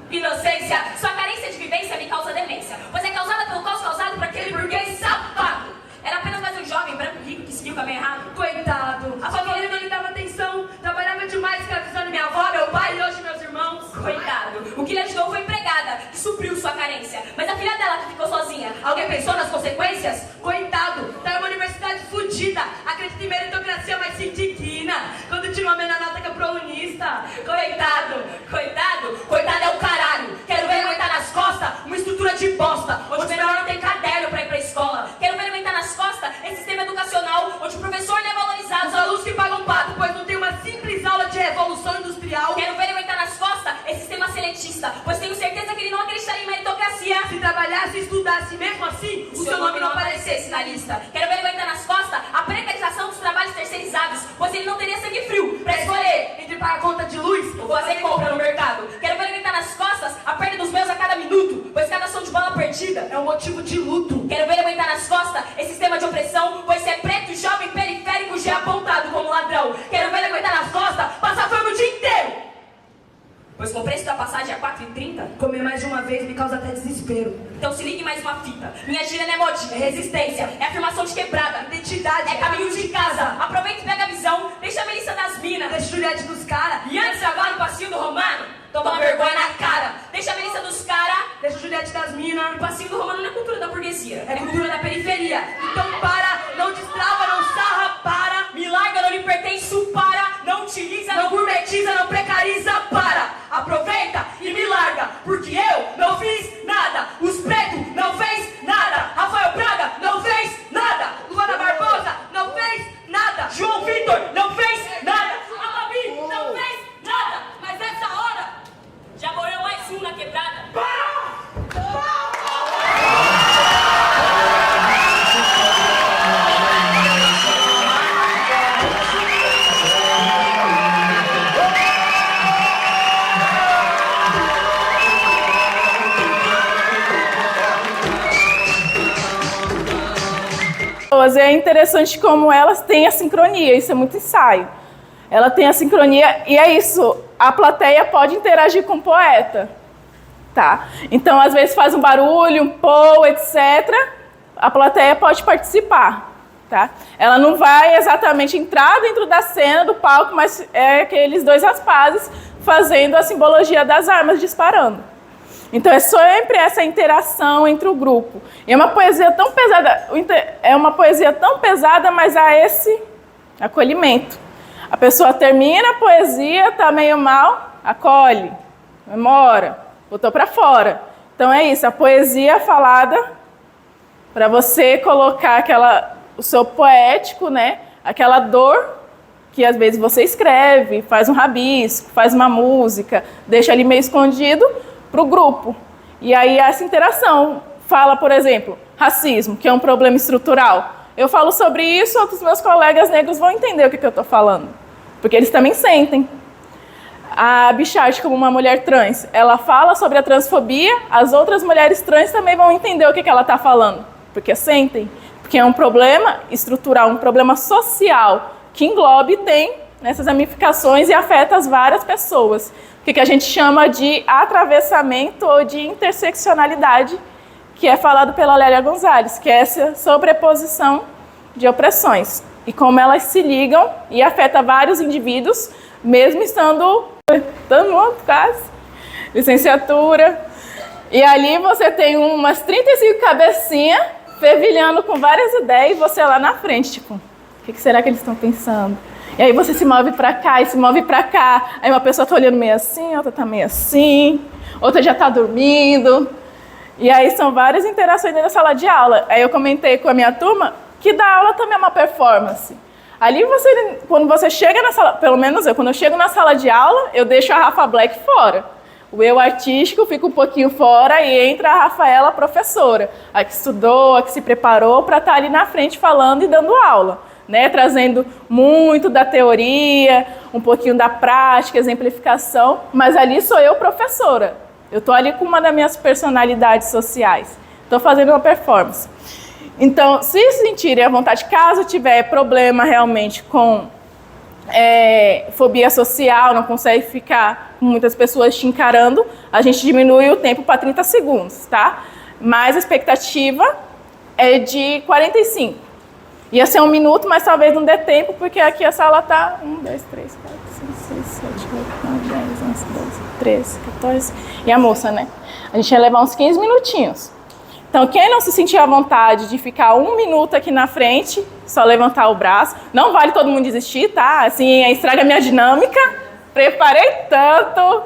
inocência. Sua carência de vivência me causa demência, pois é causada pelo caos causado por aquele burguês safado. Era apenas mais um jovem branco rico que seguiu o caminho errado. Coitado, a família não lhe dava atenção. Trabalhava demais escravizando minha avó, meu pai e hoje meus irmãos. Coitado, o que lhe ajudou foi empregada, que supriu sua carência. Mas a filha dela que ficou sozinha, alguém pensou nas consequências? Coitado, tá em uma universidade fodida. Acredita em meritocracia, mas se indigna quando tira uma menor nota que é prounista. Coitado, coitado é o caralho. Quero ver ele aguentar nas costas uma estrutura de bosta, onde o menor não tem caderno pra ir pra escola. Quero ver ele aguentar nas costas esse sistema educacional onde o professor não é valorizado, os alunos que pagam pato, pois não tem uma simples aula de revolução industrial. Quero ver ele aguentar nas costas esse sistema seletista, pois tenho certeza que ele não acreditaria em meritocracia. Se trabalhasse e estudasse mesmo assim, o seu nome não aparecesse na lista. Quero ver ele aguentar nas costas a precarização dos trabalhos terceirizados, pois ele não teria sangue frio pra escolher entre pagar conta de luz ou fazer compra no mercado. Quero ver ele aguentar nas costas a perda dos meus a cada minuto, pois cada ação de bola perdida é um motivo de luto. Quero ver ele aguentar nas costas esse sistema de opressão, pois se é preto, jovem, periférico, já é apontado como ladrão. Quero ver ele aguentar nas costas, passar fome o dia inteiro, pois com o preço da passagem a 4,30, comer mais de uma vez me causa até desespero. Então se ligue mais uma fita. Minha gíria não é modinha, é resistência, é afirmação de quebrada, identidade, é caminho de casa. Aproveita e pega a visão, deixa a Melissa das minas, deixa Juliette dos caras, e antes agora o passinho do Romano, toma vergonha na cara. Deixa a Melissa dos caras, deixa Juliette das minas. O passinho do Romano não é cultura da burguesia, é cultura da periferia. Então para, não destrava, não sabe. pessoas. E é interessante como elas têm a sincronia, isso é muito ensaio. Ela tem a sincronia e é isso, a plateia pode interagir com o poeta. Tá? Então, às vezes faz um barulho, um pô, etc. A plateia pode participar. Tá? Ela não vai exatamente entrar dentro da cena do palco, mas é aqueles dois rapazes fazendo a simbologia das armas disparando. Então é sempre essa interação entre o grupo. E é uma poesia tão pesada, mas há esse acolhimento. A pessoa termina a poesia, está meio mal, acolhe, memora, botou para fora. Então é isso, a poesia falada para você colocar o seu poético, né? Aquela dor que às vezes você escreve, faz um rabisco, faz uma música, deixa ali meio escondido para o grupo. E aí essa interação fala, por exemplo, racismo, que é um problema estrutural. Eu falo sobre isso, outros meus colegas negros vão entender o que eu estou falando, porque eles também sentem. A Bichart, como uma mulher trans, ela fala sobre a transfobia, as outras mulheres trans também vão entender o que ela está falando, porque sentem, porque é um problema estrutural, um problema social, que engloba e tem nessas ramificações e afeta as várias pessoas. O que a gente chama de atravessamento ou de interseccionalidade, que é falado pela Lélia Gonzalez, que é essa sobreposição de opressões. E como elas se ligam e afeta vários indivíduos, mesmo estando no outro caso, licenciatura. E ali você tem umas 35 cabecinhas fervilhando com várias ideias e você lá na frente, tipo, o que será que eles estão pensando? E aí você se move para cá e se move para cá. Aí uma pessoa está olhando meio assim, outra está meio assim, outra já está dormindo. E aí são várias interações dentro da sala de aula. Aí eu comentei com a minha turma que dar aula também é uma performance. Ali quando você chega na sala, pelo menos eu, quando eu chego na sala de aula, eu deixo a Rafa Black fora. O eu artístico fica um pouquinho fora e entra a Rafaela, professora, a que estudou, a que se preparou para estar ali na frente falando e dando aula. Né, trazendo muito da teoria, um pouquinho da prática, exemplificação, mas ali sou eu professora. Eu estou ali com uma das minhas personalidades sociais. Estou fazendo uma performance. Então, se sentirem à vontade, caso tiver problema realmente com fobia social, não consegue ficar com muitas pessoas te encarando, a gente diminui o tempo para 30 segundos, tá? Mas a expectativa é de 45. Ia ser 1 minuto, mas talvez não dê tempo, porque aqui a sala está 1, 2, 3, 4, 5, 6, 7, 8, 9, 10, 11, 12, 13, 14. E a moça, né? A gente ia levar uns 15 minutinhos. Então, quem não se sentir à vontade de ficar 1 minuto aqui na frente, só levantar o braço. Não vale todo mundo desistir, tá? Assim, estraga a minha dinâmica. Preparei tanto.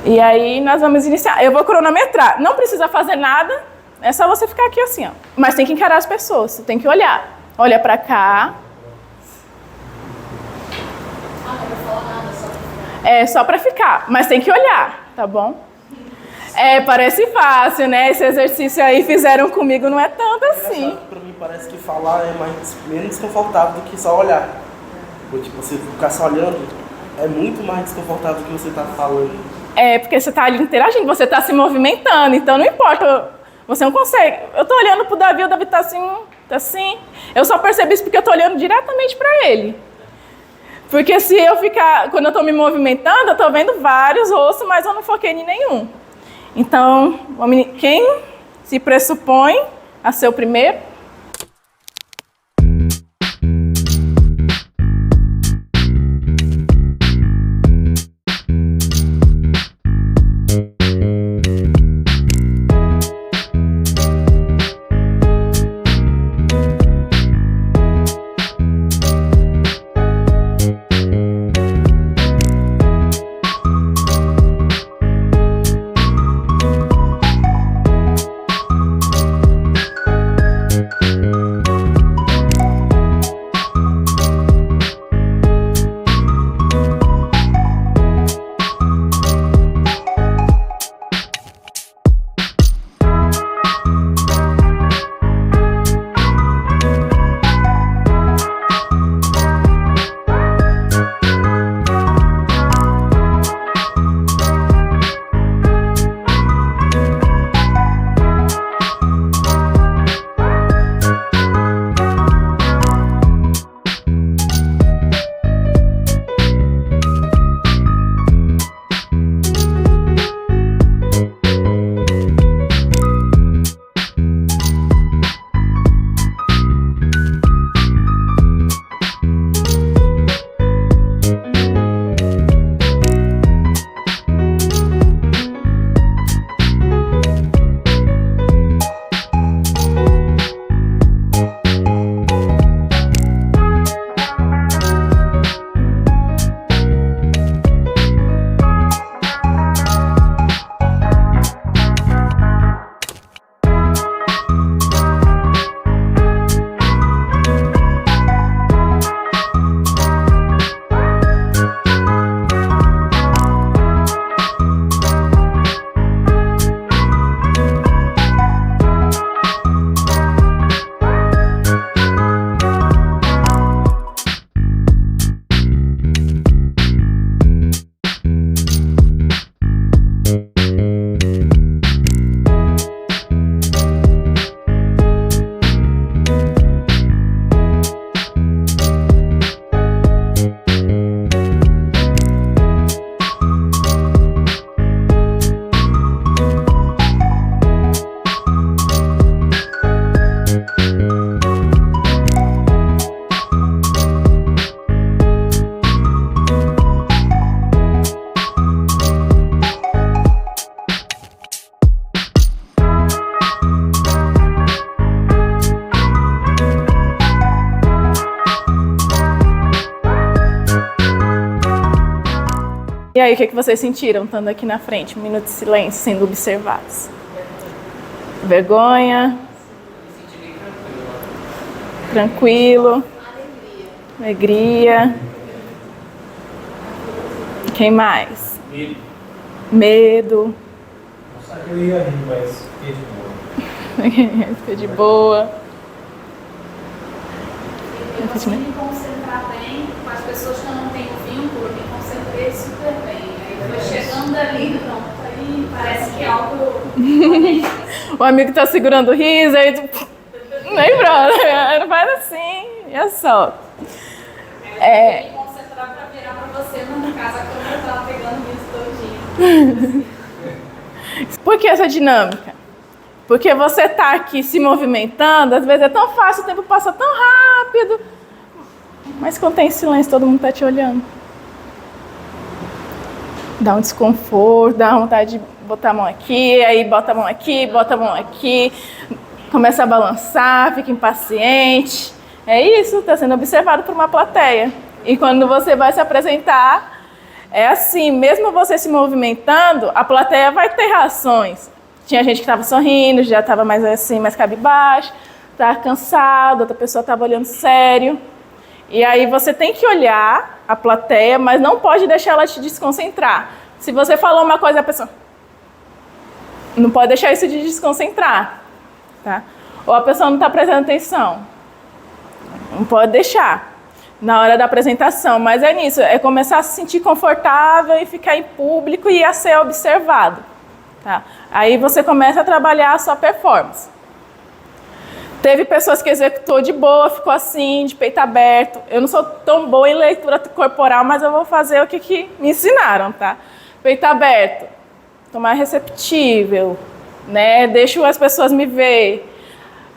E aí, nós vamos iniciar. Eu vou cronometrar. Não precisa fazer nada. É só você ficar aqui assim, ó. Mas tem que encarar as pessoas, você tem que olhar. Olha pra cá. É só pra ficar, mas tem que olhar, tá bom? Parece fácil, né? Esse exercício aí fizeram comigo, não é tanto assim. Pra mim parece que falar é menos desconfortável do que só olhar. Ou, tipo, você ficar só olhando é muito mais desconfortável do que você tá falando. Porque você tá ali interagindo, você tá se movimentando, então não importa. Você não consegue. Eu tô olhando pro Davi, o Davi tá assim. Eu só percebi isso porque eu tô olhando diretamente para ele. Porque se eu ficar, quando eu tô me movimentando, eu tô vendo vários rostos, mas eu não foquei em nenhum. Então, quem se pressupõe a ser o primeiro? E aí, o que vocês sentiram estando aqui na frente? Um minuto de silêncio, sendo observados. Vergonha. Tranquilo. Alegria. Quem mais? Medo. Eu ia rir, mas fiquei de boa. Fiquei de boa. Eu consegui me concentrar bem com as pessoas que eu não tenho vínculo, eu me concentrei super bem. Aí foi chegando ali, pronto, aí parece que é algo... O amigo tá segurando o riso, aí tu... Nem pronto, faz assim, e é só. Eu me concentrar pra virar pra você, mas no caso a câmera tava pegando isso todinho. Por que essa dinâmica? Porque você tá aqui se movimentando, às vezes é tão fácil, o tempo passa tão rápido, mas quando tem silêncio, todo mundo tá te olhando. Dá um desconforto, dá uma vontade de botar a mão aqui, aí bota a mão aqui, bota a mão aqui, começa a balançar, fica impaciente. É isso, está sendo observado por uma plateia. E quando você vai se apresentar, é assim, mesmo você se movimentando, a plateia vai ter reações. Tinha gente que estava sorrindo, já estava mais assim, mais cabisbaixo, estava cansado, outra pessoa estava olhando sério. E aí você tem que olhar a plateia, mas não pode deixar ela te desconcentrar. Se você falou uma coisa, a pessoa... Não pode deixar isso de desconcentrar. Tá? Ou a pessoa não está prestando atenção. Não pode deixar na hora da apresentação, mas é nisso, é começar a se sentir confortável e ficar em público e a ser observado. Tá? Aí você começa a trabalhar a sua performance. Teve pessoas que executou de boa, ficou assim, de peito aberto. Eu não sou tão boa em leitura corporal, mas eu vou fazer o que me ensinaram, tá? Peito aberto, tô mais receptível, né? Deixo as pessoas me ver.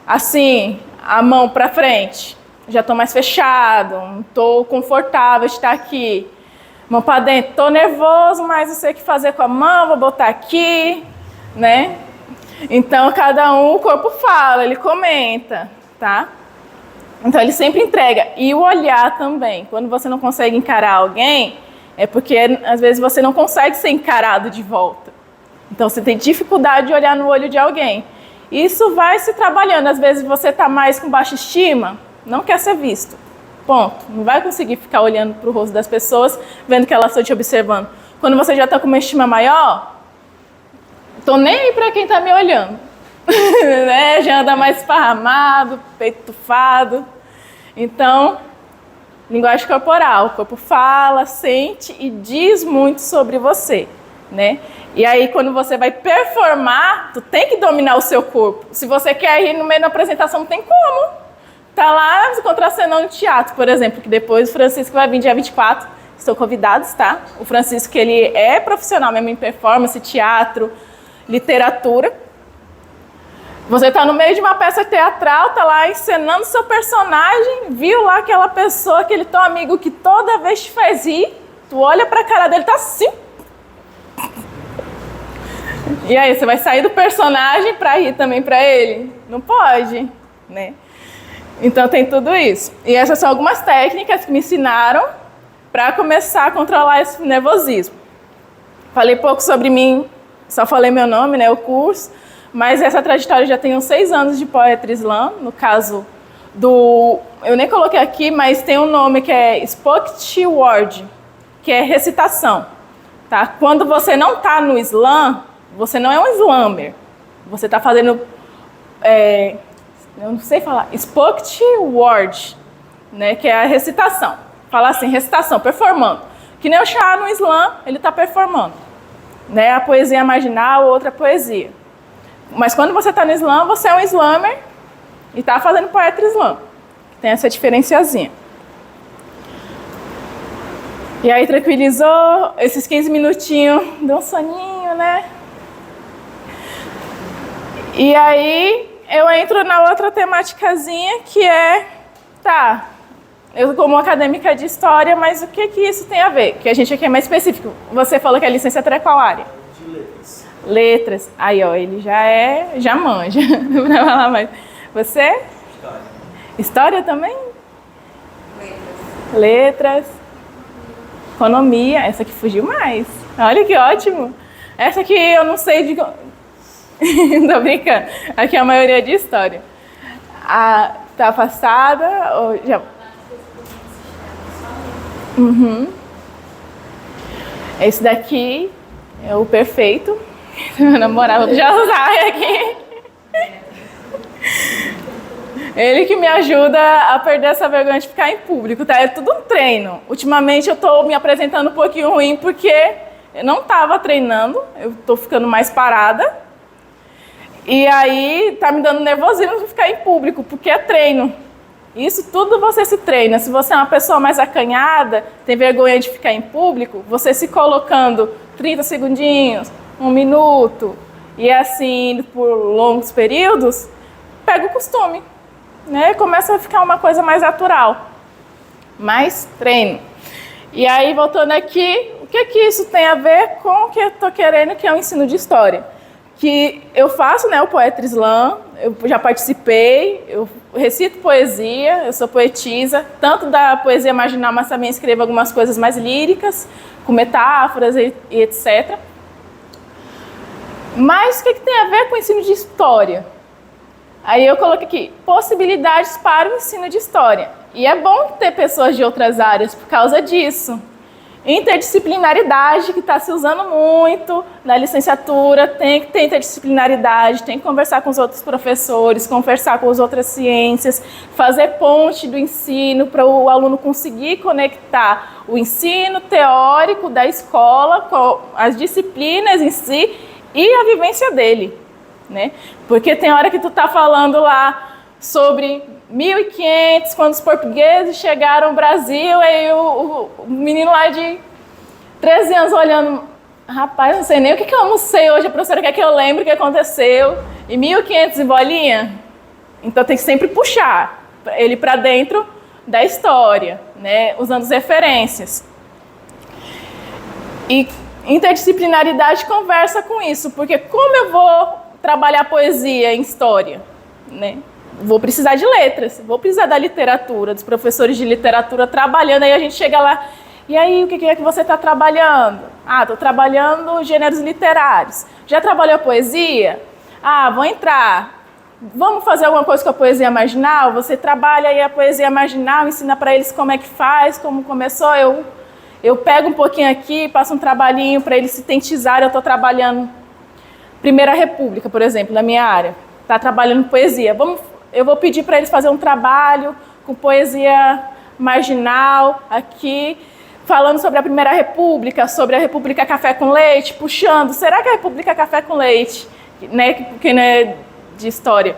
Assim, a mão para frente. Já tô mais fechado, não tô confortável de estar aqui. Mão para dentro, tô nervoso, mas não sei o que fazer com a mão, vou botar aqui, né? Então, cada um, o corpo fala, ele comenta, tá? Então, ele sempre entrega. E o olhar também. Quando você não consegue encarar alguém, é porque, às vezes, você não consegue ser encarado de volta. Então, você tem dificuldade de olhar no olho de alguém. Isso vai se trabalhando. Às vezes, você está mais com baixa estima, não quer ser visto. Ponto. Não vai conseguir ficar olhando para o rosto das pessoas, vendo que elas estão te observando. Quando você já está com uma estima maior... Tô nem aí pra quem tá me olhando, né? Já anda mais esparramado, peito tufado. Então, linguagem corporal, o corpo fala, sente e diz muito sobre você, né? E aí, quando você vai performar, tu tem que dominar o seu corpo. Se você quer rir no meio da apresentação, não tem como. Tá lá contracenando no teatro, por exemplo, que depois o Francisco vai vir dia 24, estão convidados, tá? O Francisco, ele é profissional mesmo em performance, teatro, literatura. Você está no meio de uma peça teatral, está lá encenando seu personagem, viu lá aquela pessoa, aquele teu amigo que toda vez te faz rir, tu olha para a cara dele, tá assim. E aí, você vai sair do personagem para rir também para ele? Não pode, né? Então tem tudo isso. E essas são algumas técnicas que me ensinaram para começar a controlar esse nervosismo. Falei pouco sobre mim, só falei meu nome, né, o curso, mas essa trajetória já tem uns 6 anos de Poetry Slam, no caso do... Eu nem coloquei aqui, mas tem um nome que é Spoken Word, que é recitação. Tá? Quando você não está no slam, você não é um slammer. Você está fazendo... eu não sei falar. Spoken Word, né, que é a recitação. Fala assim, recitação, performando. Que nem o Chá no slam, ele está performando. Né, a poesia marginal, outra poesia. Mas quando você está no slam, você é um slammer e está fazendo poetry slam. Tem essa diferenciazinha. E aí tranquilizou, esses 15 minutinhos, deu um soninho, né? E aí eu entro na outra temáticazinha que é, tá, eu como acadêmica de história, mas o que isso tem a ver? Que a gente aqui é mais específico. Você falou que a licenciatura é qual área? De letras. Letras. Aí, ó, ele já manja. Pra falar mais. Você? História. História também? Letras. Economia, essa aqui fugiu mais. Olha que ótimo. Essa aqui eu não sei de... Tô brincando. Aqui é a maioria de história. Tá afastada ou já... Esse daqui é o perfeito. Meu namorado já usar aqui. Ele que me ajuda a perder essa vergonha de ficar em público, tá? É tudo um treino. Ultimamente eu tô me apresentando um pouquinho ruim porque eu não tava treinando, eu tô ficando mais parada. E aí tá me dando nervosismo de ficar em público, porque é treino. Isso tudo você se treina. Se você é uma pessoa mais acanhada, tem vergonha de ficar em público, você se colocando 30 segundinhos, 1 minuto, e assim por longos períodos, pega o costume, né? Começa a ficar uma coisa mais natural. Mais treino. E aí, voltando aqui, o que isso tem a ver com o que eu estou querendo, que é o ensino de história? Que eu faço, né, o Poetry Slam, eu já participei, eu recito poesia, eu sou poetisa, tanto da poesia marginal, mas também escrevo algumas coisas mais líricas, com metáforas e etc. Mas o que tem a ver com o ensino de história? Aí eu coloquei aqui, possibilidades para o ensino de história. E é bom ter pessoas de outras áreas por causa disso. Interdisciplinaridade, que está se usando muito na licenciatura, tem que ter interdisciplinaridade, tem que conversar com os outros professores, conversar com as outras ciências, fazer ponte do ensino para o aluno conseguir conectar o ensino teórico da escola com as disciplinas em si e a vivência dele, né? Porque tem hora que tu tá falando lá sobre 1500, quando os portugueses chegaram ao Brasil, aí o menino lá de 13 anos olhando, rapaz, não sei nem o que eu almocei hoje, a professora quer que eu lembre o que aconteceu, e 1500 em bolinha, então tem que sempre puxar ele para dentro da história, né, usando as referências. E interdisciplinaridade conversa com isso, porque como eu vou trabalhar poesia em história, né? Vou precisar de letras, vou precisar da literatura, dos professores de literatura trabalhando, aí a gente chega lá, e aí, o que é que você está trabalhando? Ah, estou trabalhando gêneros literários. Já trabalhou poesia? Ah, vou entrar. Vamos fazer alguma coisa com a poesia marginal? Você trabalha aí a poesia marginal, ensina para eles como é que faz, como começou, eu pego um pouquinho aqui, passo um trabalhinho para eles sintetizarem. Eu estou trabalhando Primeira República, por exemplo, na minha área. Está trabalhando poesia. Eu vou pedir para eles fazerem um trabalho com poesia marginal aqui, falando sobre a Primeira República, sobre a República Café com Leite, puxando. Será que a República Café com Leite, né, que não é de história,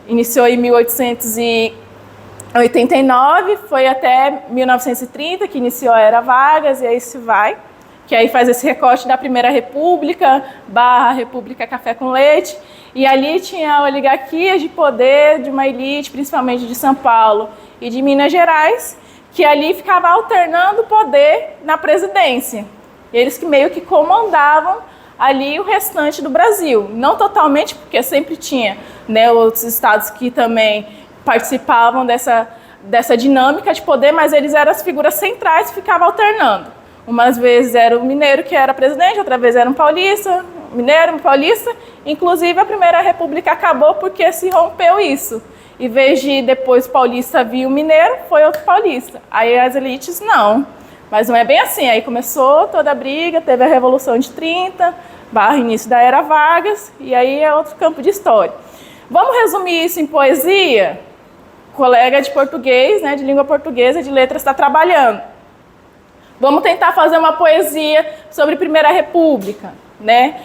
iniciou em 1889, foi até 1930, que iniciou a Era Vargas, e aí se vai, que aí faz esse recorte da Primeira República, / República Café com Leite, e ali tinha oligarquias de poder de uma elite, principalmente de São Paulo e de Minas Gerais, que ali ficava alternando poder na presidência. Eles que meio que comandavam ali o restante do Brasil. Não totalmente, porque sempre tinha, né, outros estados que também participavam dessa dinâmica de poder, mas eles eram as figuras centrais e ficavam alternando. Umas vezes era o mineiro que era presidente, outra vez era um paulista, mineiro, um paulista. Inclusive, a Primeira República acabou porque se rompeu isso. Em vez de depois paulista vir o mineiro, foi outro paulista. Aí as elites, não. Mas não é bem assim. Aí começou toda a briga, teve a Revolução de 30, / início da Era Vargas, e aí é outro campo de história. Vamos resumir isso em poesia? O colega de português, né, de língua portuguesa, de letras, está trabalhando. Vamos tentar fazer uma poesia sobre Primeira República, né?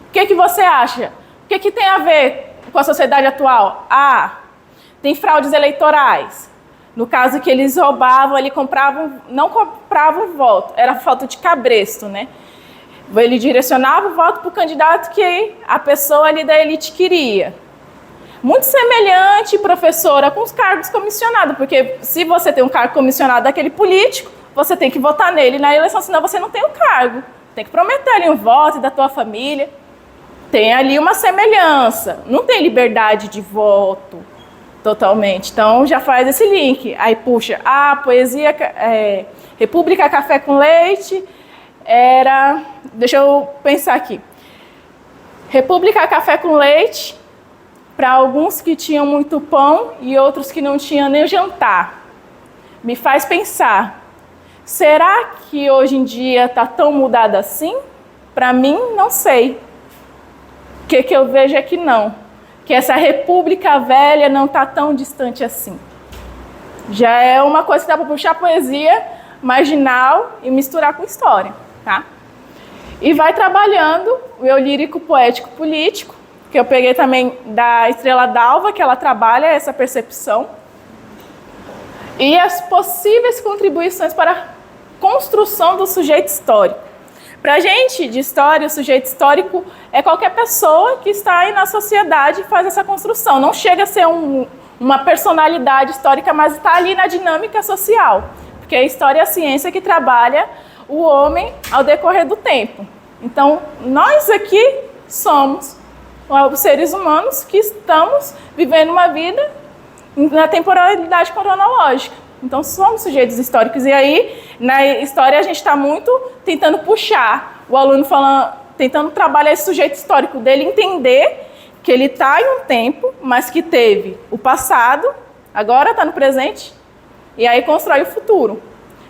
O que você acha? O que tem a ver com a sociedade atual? Ah, tem fraudes eleitorais. No caso que eles roubavam, não compravam voto, era falta de cabresto, né? Ele direcionava o voto para o candidato que a pessoa ali da elite queria. Muito semelhante, professora, com os cargos comissionados, porque se você tem um cargo comissionado daquele político, você tem que votar nele na eleição, senão você não tem o cargo. Tem que prometer ali um voto da tua família. Tem ali uma semelhança. Não tem liberdade de voto, Totalmente. Então já faz esse link. Aí puxa, poesia, República Café com Leite era... Deixa eu pensar aqui. República Café com Leite, para alguns que tinham muito pão e outros que não tinham nem jantar. Me faz pensar, será que hoje em dia está tão mudado assim? Para mim, não sei. O que eu vejo é que não. Que essa República Velha não está tão distante assim. Já é uma coisa que dá para puxar poesia marginal e misturar com história, tá? E vai trabalhando o eu lírico, poético, político, que eu peguei também da Estrela d'Alva, que ela trabalha essa percepção, e as possíveis contribuições para a construção do sujeito histórico. Para a gente, de história, o sujeito histórico é qualquer pessoa que está aí na sociedade e faz essa construção. Não chega a ser uma personalidade histórica, mas está ali na dinâmica social. Porque a história é a ciência que trabalha o homem ao decorrer do tempo. Então, nós aqui somos os seres humanos que estamos vivendo uma vida na temporalidade cronológica. Então, somos sujeitos históricos. E aí, na história, a gente está muito tentando puxar o aluno, tentando trabalhar esse sujeito histórico dele, entender que ele está em um tempo, mas que teve o passado, agora está no presente, e aí constrói o futuro.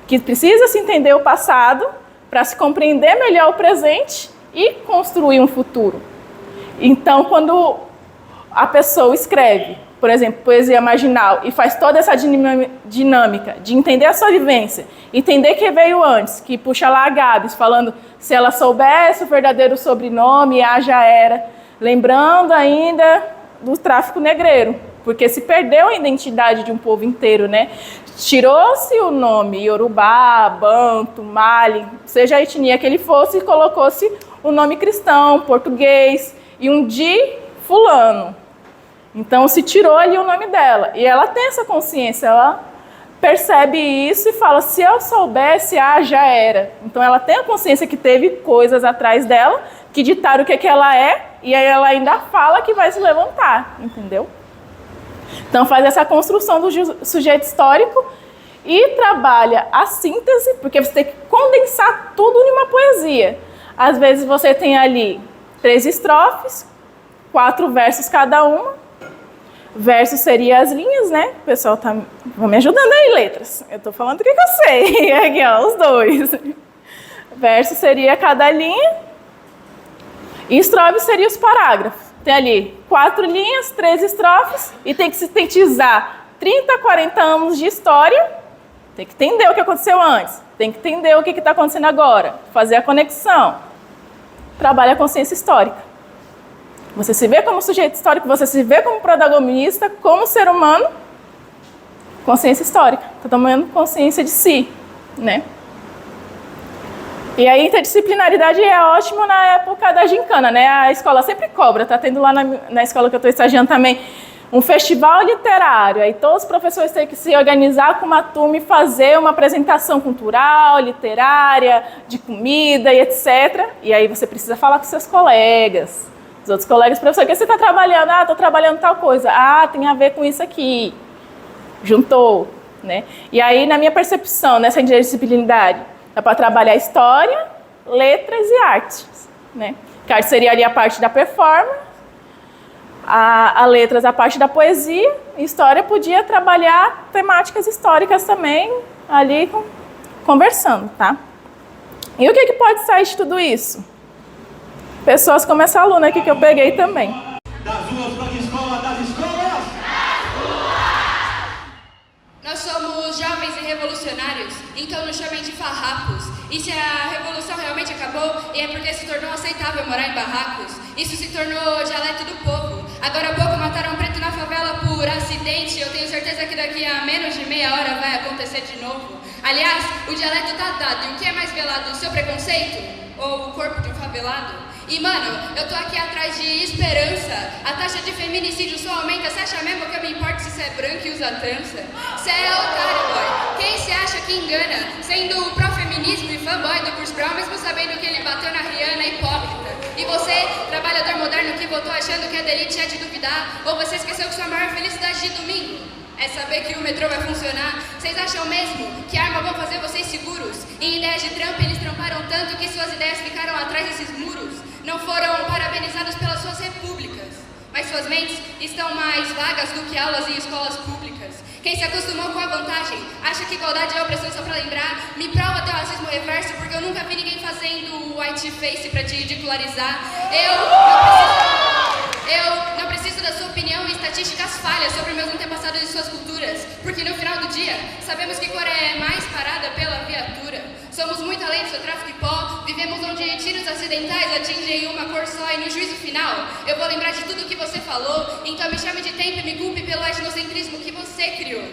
Que precisa se entender o passado para se compreender melhor o presente e construir um futuro. Então, quando a pessoa escreve, por exemplo, poesia marginal, e faz toda essa dinâmica de entender a sua vivência, entender que veio antes, que puxa lá a Gabs, falando se ela soubesse o verdadeiro sobrenome, já era, lembrando ainda do tráfico negreiro, porque se perdeu a identidade de um povo inteiro, né? Tirou-se o nome Yorubá, Banto, Mali, seja a etnia que ele fosse, e colocou-se o nome cristão, português, e um de fulano. Então, se tirou ali o nome dela. E ela tem essa consciência, ela percebe isso e fala, se eu soubesse, já era. Então, ela tem a consciência que teve coisas atrás dela que ditaram o que ela é, e aí ela ainda fala que vai se levantar, entendeu? Então, faz essa construção do sujeito histórico e trabalha a síntese, porque você tem que condensar tudo em uma poesia. Às vezes, você tem ali 3 estrofes, 4 versos cada uma. Verso seria as linhas, né? O pessoal tá me ajudando aí, letras. Eu tô falando o que eu sei. Aqui, ó, os 2. Verso seria cada linha. E estrofe seria os parágrafos. Tem ali 4 linhas, 3 estrofes. E tem que sintetizar 30, 40 anos de história. Tem que entender o que aconteceu antes. Tem que entender o que está acontecendo agora. Fazer a conexão. Trabalha a consciência histórica. Você se vê como sujeito histórico, você se vê como protagonista, como ser humano, consciência histórica. Está tomando consciência de si, né? E a interdisciplinaridade é ótima na época da gincana, né? A escola sempre cobra, tá tendo lá na escola que eu estou estagiando também um festival literário. Aí todos os professores têm que se organizar com uma turma e fazer uma apresentação cultural, literária, de comida e etc. E aí você precisa falar com seus colegas. Os outros colegas, professor, o que você está trabalhando? Estou trabalhando tal coisa. Tem a ver com isso aqui. Juntou, né? E aí, na minha percepção, nessa interdisciplinaridade, dá para trabalhar história, letras e artes, né? Que a arte seria ali a parte da performance, a letras a parte da poesia, e história podia trabalhar temáticas históricas também, ali conversando, tá? E o que pode sair de tudo isso? Pessoas como essa aluna aqui que eu peguei também. Das ruas para a escola, das escolas! Nós somos jovens e revolucionários, então nos chamem de farrapos. E se a revolução realmente acabou, é porque se tornou aceitável morar em barracos. Isso se tornou dialeto do povo. Agora há pouco mataram um preto na favela por acidente. Eu tenho certeza que daqui a menos de meia hora vai acontecer de novo. Aliás, o dialeto tá dado. E o que é mais velado, o seu preconceito ou o corpo de um favelado? E, mano, eu tô aqui atrás de esperança. A taxa de feminicídio só aumenta. Você acha mesmo que eu me importo se você é branco e usa trança? Você é otário, boy. Quem se acha que engana? Sendo pró-feminismo e fanboy do Chris Brown, mesmo sabendo que ele bateu na Rihanna, hipócrita. E você, trabalhador moderno que votou achando que a delite é de duvidar ajudar? Ou você esqueceu que sua maior felicidade de domingo é saber que o metrô vai funcionar? Vocês acham mesmo que armas vão fazer vocês seguros? Em ideias de Trump, eles tramparam tanto que suas ideias ficaram atrás desses muros. Não foram parabenizados pelas suas repúblicas, mas suas mentes estão mais vagas do que aulas em escolas públicas. Quem se acostumou com a vantagem, acha que igualdade é opressão só pra lembrar, me prova teu racismo reverso, porque eu nunca vi ninguém fazendo white face pra te ridicularizar. Eu não preciso da sua opinião e estatísticas falhas sobre meus antepassados e suas culturas, porque no final do dia, sabemos que Coreia é mais parada pela viatura. Somos muito além do seu tráfico de pó, vivemos onde tiros acidentais atingem uma cor só e no juízo final, eu vou lembrar de tudo que você falou, então me chame de tempo e me culpe pelo etnocentrismo que você criou.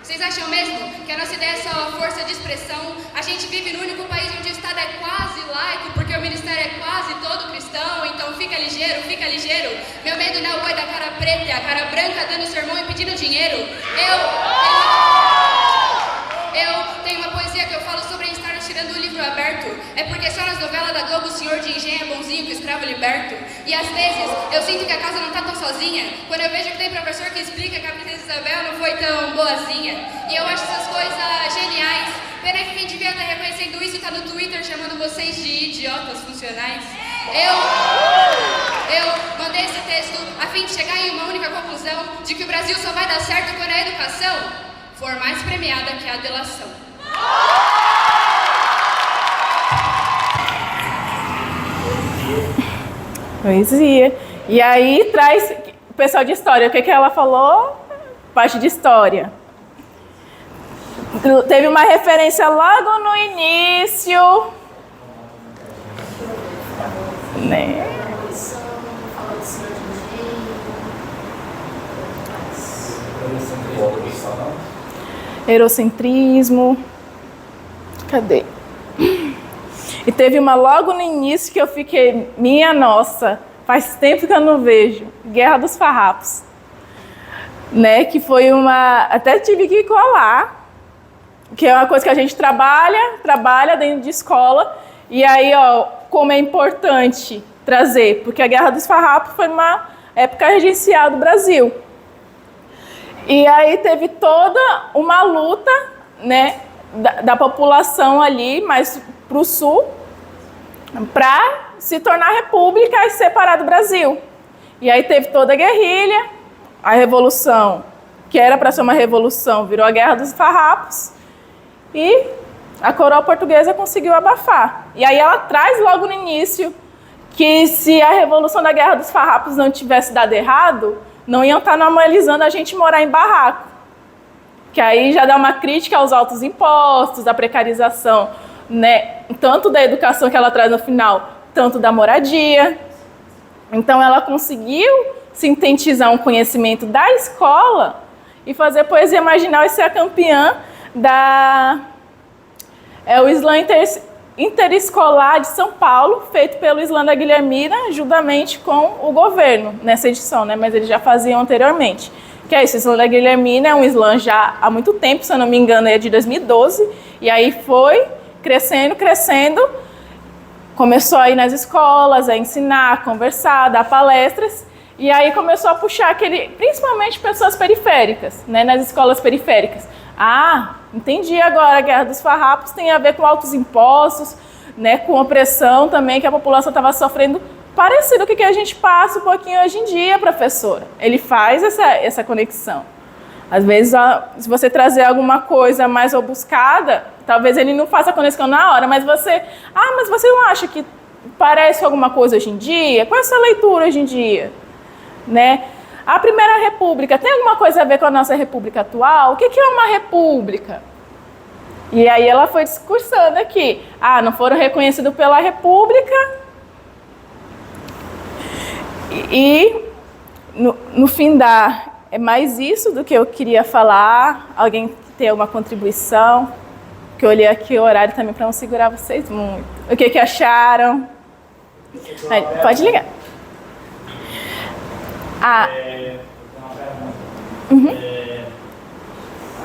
Vocês acham mesmo que a nossa ideia é só força de expressão? A gente vive no único país onde o Estado é quase laico, porque o Ministério é quase todo cristão, então fica ligeiro, fica ligeiro. Meu medo não é o boi da cara preta, a cara branca dando sermão e pedindo dinheiro. Eu tenho uma poesia que eu falo sobre estar tirando o livro aberto. É porque só nas novelas da Globo o senhor de engenho é bonzinho que o escravo liberto. E às vezes eu sinto que a casa não tá tão sozinha, quando eu vejo que tem professor que explica que a princesa Isabel não foi tão boazinha. E eu acho essas coisas geniais. Pena que quem devia estar reconhecendo isso tá no Twitter chamando vocês de idiotas funcionais. Eu mandei esse texto a fim de chegar em uma única conclusão, de que o Brasil só vai dar certo quando a educação for mais premiada que a delação. Poesia. E aí traz o pessoal de história. O que ela falou? Parte de história. Teve uma referência logo no início. Né? Eurocentrismo. Cadê? E teve uma logo no início que eu fiquei, minha nossa, faz tempo que eu não vejo, Guerra dos Farrapos, né? Que foi uma, até tive que colar, que é uma coisa que a gente trabalha dentro de escola, e aí, ó, como é importante trazer, porque a Guerra dos Farrapos foi uma época regencial do Brasil. E aí teve toda uma luta, né, da população ali, mais para o sul, para se tornar república e se separar do Brasil. E aí teve toda a guerrilha, a revolução, que era para ser uma revolução, virou a Guerra dos Farrapos, e a coroa portuguesa conseguiu abafar. E aí ela traz logo no início que se a revolução da Guerra dos Farrapos não tivesse dado errado, não iam estar normalizando a gente morar em barraco. Que aí já dá uma crítica aos altos impostos, à precarização, né, tanto da educação que ela traz no final, tanto da moradia. Então ela conseguiu sintetizar um conhecimento da escola e fazer poesia marginal e ser a campeã o Slam Interescolar de São Paulo, feito pelo Slam da Guilhermina, juntamente com o governo, nessa edição, né, mas eles já faziam anteriormente. Que é isso, o Slam da Guilhermina é um slam já há muito tempo, se eu não me engano, é de 2012, e aí foi crescendo, começou a ir nas escolas, a ensinar, a conversar, a dar palestras, e aí começou a puxar principalmente pessoas periféricas, né, nas escolas periféricas. Ah, entendi agora, a Guerra dos Farrapos tem a ver com altos impostos, né, com opressão também, que a população estava sofrendo, parecido com o que a gente passa um pouquinho hoje em dia, professora. Ele faz essa conexão. Às vezes, se você trazer alguma coisa mais obuscada, talvez ele não faça a conexão na hora, mas você não acha que parece alguma coisa hoje em dia? Qual é a sua leitura hoje em dia? Né? A Primeira República tem alguma coisa a ver com a nossa república atual? O que é uma república? E aí ela foi discursando aqui. Não foram reconhecidos pela república. E no fim é mais isso do que eu queria falar. Alguém tem alguma contribuição? Que eu olhei aqui o horário também para não segurar vocês muito. O que acharam? Pode ligar.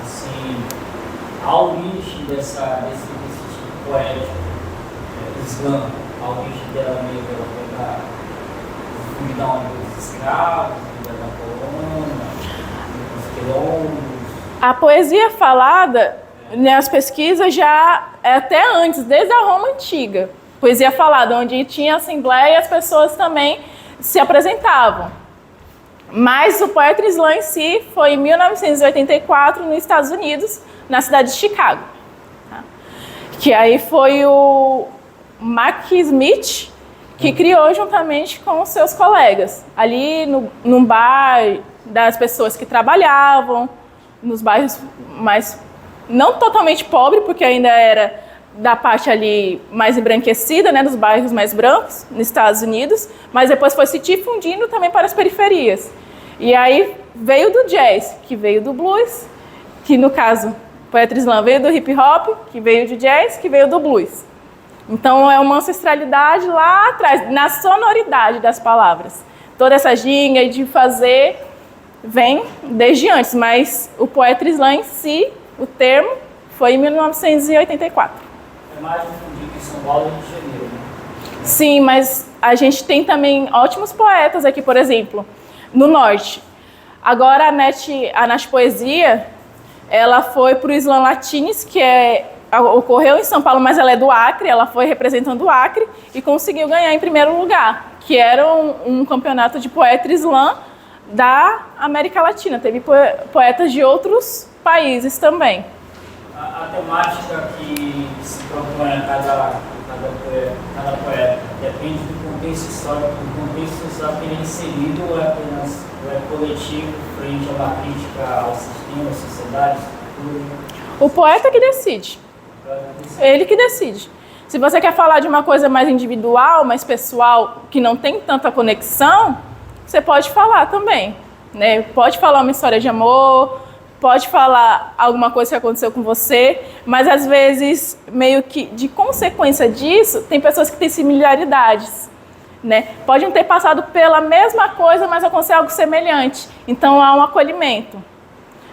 Assim, a origem desse tipo poético, Slam, a origem dela meio que ela foi da dos escravos, da A poesia falada, nas pesquisas, já é até antes, desde a Roma Antiga. Poesia falada, onde tinha assembleia e as pessoas também se apresentavam. Mas o Poetry Slam em si foi em 1984, nos Estados Unidos, na cidade de Chicago. Que aí foi o Mark Smith que criou juntamente com os seus colegas. Ali num bar das pessoas que trabalhavam, nos bairros mais, não totalmente pobre, porque ainda era da parte ali mais embranquecida, né, dos bairros mais brancos, nos Estados Unidos, mas depois foi se difundindo também para as periferias. E aí veio do jazz, que veio do blues, que no caso, Poetry Slam veio do hip hop, que veio do jazz, que veio do blues. Então é uma ancestralidade lá atrás, na sonoridade das palavras. Toda essa ginga de fazer vem desde antes, mas o Poetry Slam em si, o termo, foi em 1984. É mais difundido em São Paulo e Rio de Janeiro, né? Sim, mas a gente tem também ótimos poetas aqui, por exemplo, no Norte. Agora a Nath Poesia, ela foi para o Slam Latines, que ocorreu em São Paulo, mas ela é do Acre, ela foi representando o Acre e conseguiu ganhar em primeiro lugar, que era um campeonato de Poetry Slam da América Latina. Teve poetas de outros países também. A temática que se propõe a cada poeta depende do contexto histórico, do contexto a que é inserido ou é apenas coletivo frente a uma crítica ao sistema, à sociedade, estrutura? O poeta que decide. Ele que decide. Se você quer falar de uma coisa mais individual, mais pessoal, que não tem tanta conexão, você pode falar também, né? Pode falar uma história de amor, pode falar alguma coisa que aconteceu com você, mas às vezes, meio que de consequência disso, tem pessoas que têm similaridades, né? Podem ter passado pela mesma coisa, mas aconteceu algo semelhante. Então há um acolhimento,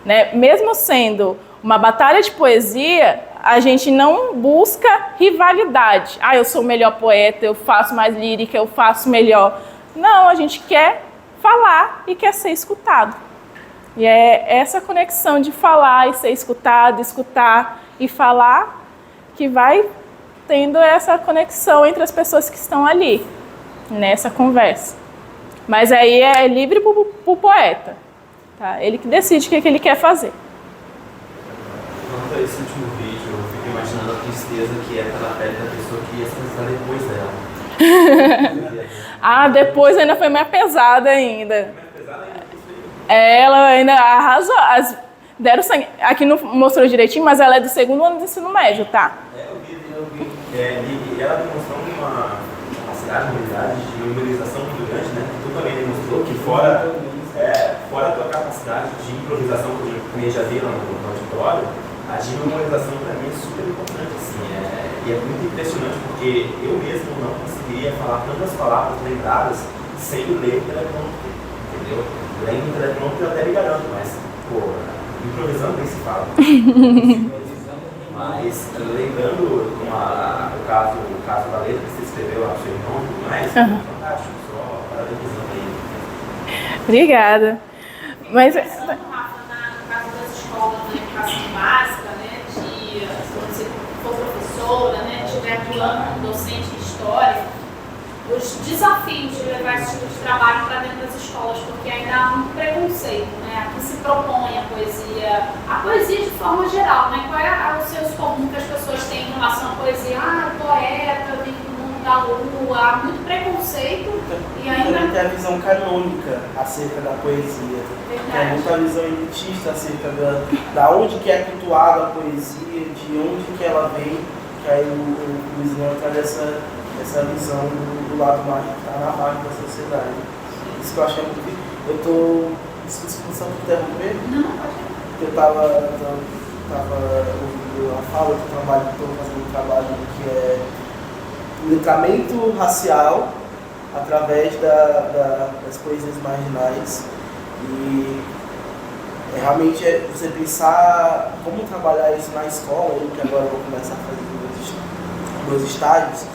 né? Mesmo sendo uma batalha de poesia, a gente não busca rivalidade. Ah, eu sou o melhor poeta, eu faço mais lírica, eu faço melhor. Não, a gente quer falar e quer ser escutado. E é essa conexão de falar e ser escutado, escutar e falar, que vai tendo essa conexão entre as pessoas que estão ali, nessa conversa. Mas aí é livre para o poeta. Tá? Ele que decide o que ele quer fazer. Quanto a esse último vídeo, eu fico imaginando a tristeza que é pela pele da pessoa que ia se apresentar depois dela. Ah, depois ainda foi mais pesada ainda. Ela ainda arrasou. Deram sangue. Aqui não mostrou direitinho, mas ela é do 2º ano do ensino médio, tá? Eu vi. E ela demonstrou uma capacidade, uma habilidade de memorização muito grande, né? Tu também demonstrou que fora a tua capacidade de improvisação, que eu já vi no auditório, a de memorização para mim é super importante, assim, e é muito impressionante porque eu mesmo não conseguiria falar tantas palavras lembradas sem ler o teleprompter, entendeu? Lendo o teleprompter eu até me garanto, mas, pô, improvisando nem se fala. Mas lembrando o caso da letra que você escreveu lá no seu irmão e tudo mais, fantástico, só parabenizando aí. Obrigada. Mas... No caso das escolas da educação básica, né, quando você for professora, né, estiver atuando como docente de história, os desafios de levar esse tipo de trabalho para dentro das escolas, porque ainda há muito preconceito, né, aqui se propõe a poesia de forma geral, né, qual é o senso comum que as pessoas têm em relação à poesia? Ah, poeta, vem do mundo da lua, há muito preconceito e ainda... Tem a visão canônica acerca da poesia. Verdade. É muita visão elitista acerca da onde que é cultuada a poesia, de onde que ela vem, que aí o Slam traz essa visão do lado mais anabático da sociedade. Isso que eu achei muito... Eu tô... Desculpa interromper? Não, pode. Eu estava ouvindo a fala do trabalho, estou fazendo um trabalho que é letramento racial através das poesias marginais. E realmente você pensar como trabalhar isso na escola, eu que agora vou começar a fazer meus estágios,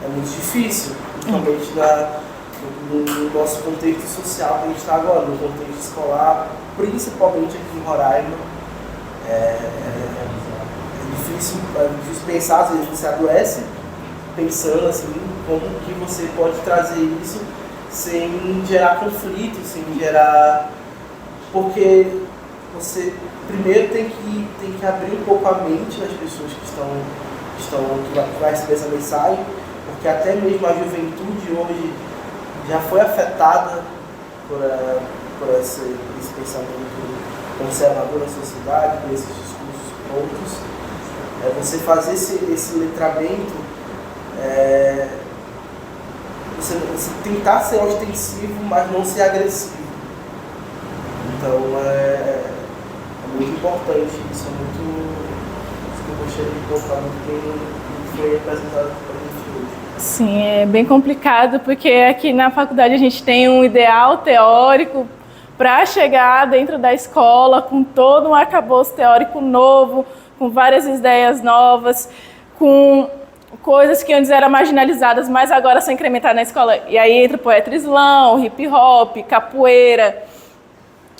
é muito difícil, principalmente no nosso contexto social que a gente está agora, no contexto escolar, principalmente aqui em Roraima. É difícil pensar, às vezes você adoece pensando assim, como que você pode trazer isso sem gerar conflito, sem gerar... Porque você primeiro tem que abrir um pouco a mente das pessoas que vai receber essa mensagem, porque até mesmo a juventude hoje já foi afetada por esse pensamento conservador na sociedade, por esses discursos prontos. Você fazer esse letramento, você tentar ser ostensivo, mas não ser agressivo. Então é muito importante, isso é muito isso que eu gostaria de colocar muito bem, foi apresentado para a gente hoje. Sim, é bem complicado, porque aqui na faculdade a gente tem um ideal teórico para chegar dentro da escola com todo um arcabouço teórico novo, com várias ideias novas, com coisas que antes eram marginalizadas, mas agora são incrementadas na escola. E aí entra poetry slam, hip hop, capoeira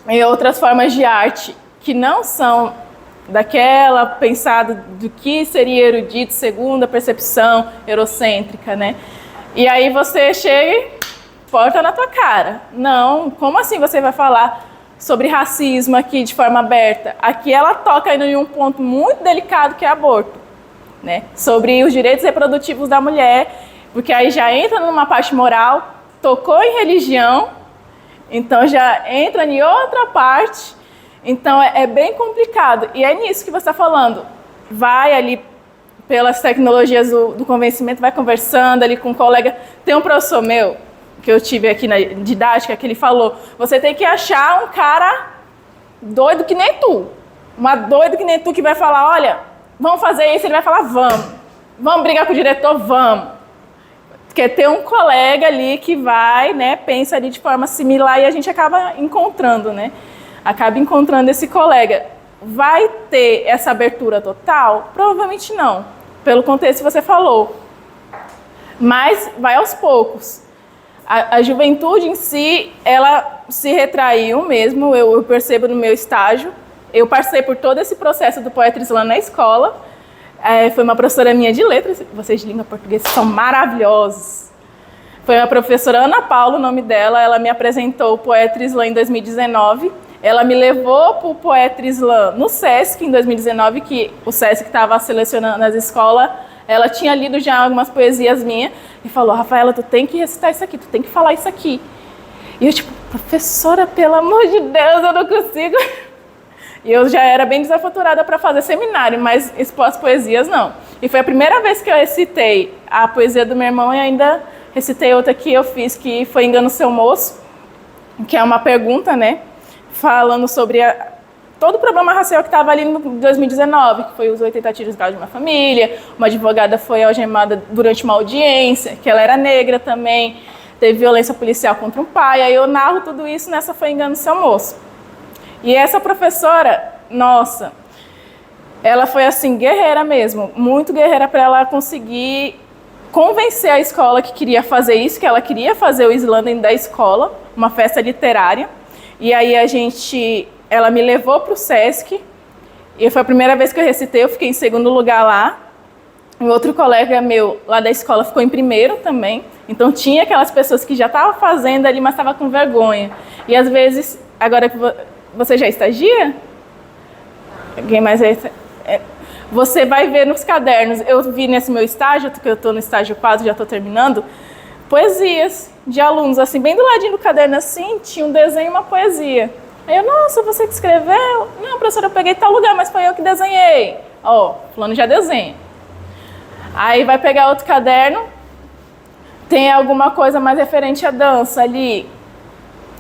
e outras formas de arte que não são daquela pensada do que seria erudito segundo a percepção eurocêntrica, né? E aí você chega e porta na tua cara. Não, como assim você vai falar sobre racismo aqui de forma aberta? Aqui ela toca em um ponto muito delicado que é aborto, né? Sobre os direitos reprodutivos da mulher, porque aí já entra numa parte moral, tocou em religião, então já entra em outra parte. Então é bem complicado. E é nisso que você está falando. Vai ali pelas tecnologias do convencimento, vai conversando ali com um colega. Tem um professor meu, que eu tive aqui na didática, que ele falou, você tem que achar um cara doido que nem tu. Uma doida que nem tu que vai falar, olha, vamos fazer isso. Ele vai falar, vamos. Vamos brigar com o diretor? Vamos. Porque ter um colega ali que vai, né, pensa ali de forma similar e a gente acaba encontrando, né? Acaba encontrando esse colega. Vai ter essa abertura total? Provavelmente não, pelo contexto que você falou. Mas vai aos poucos. A juventude em si, ela se retraiu mesmo, eu percebo no meu estágio. Eu passei por todo esse processo do poetry slam na escola. Foi uma professora minha de letras, vocês de língua portuguesa são maravilhosos. Foi a professora Ana Paula, o nome dela, ela me apresentou o poetry slam em 2019. Ela me levou para o poetry slam no SESC em 2019, que o SESC estava selecionando as escolas. Ela tinha lido já algumas poesias minhas e falou, Rafaela, tu tem que recitar isso aqui, tu tem que falar isso aqui. E eu tipo, professora, pelo amor de Deus, eu não consigo. E eu já era bem desafortunada para fazer seminário, mas expor as poesias não. E foi a primeira vez que eu recitei a poesia do meu irmão e ainda recitei outra que eu fiz, que foi Engano Seu Moço, que é uma pergunta, né? Falando sobre todo o problema racial que estava ali em 2019, que foi os 80 tiros de uma família, uma advogada foi algemada durante uma audiência, que ela era negra também, teve violência policial contra um pai, aí eu narro tudo isso nessa Foi Engano Seu Moço. E essa professora, nossa, ela foi assim, guerreira mesmo, muito guerreira para ela conseguir convencer a escola que queria fazer isso, que ela queria fazer o slam dentro da escola, uma festa literária. E aí ela me levou para o SESC, e foi a primeira vez que eu recitei, eu fiquei em segundo lugar lá. Um outro colega meu lá da escola ficou em primeiro também, então tinha aquelas pessoas que já estavam fazendo ali, mas estavam com vergonha. E às vezes, agora que você já estagia? Alguém mais aí? Você vai ver nos cadernos, eu vi nesse meu estágio, que eu estou no estágio 4, já estou terminando, poesias de alunos, assim, bem do ladinho do caderno, assim, tinha um desenho e uma poesia. Aí eu, nossa, você que escreveu? Não, professora, eu peguei tal lugar, mas foi eu que desenhei. Ó, fulano já desenha. Aí vai pegar outro caderno, tem alguma coisa mais referente à dança ali,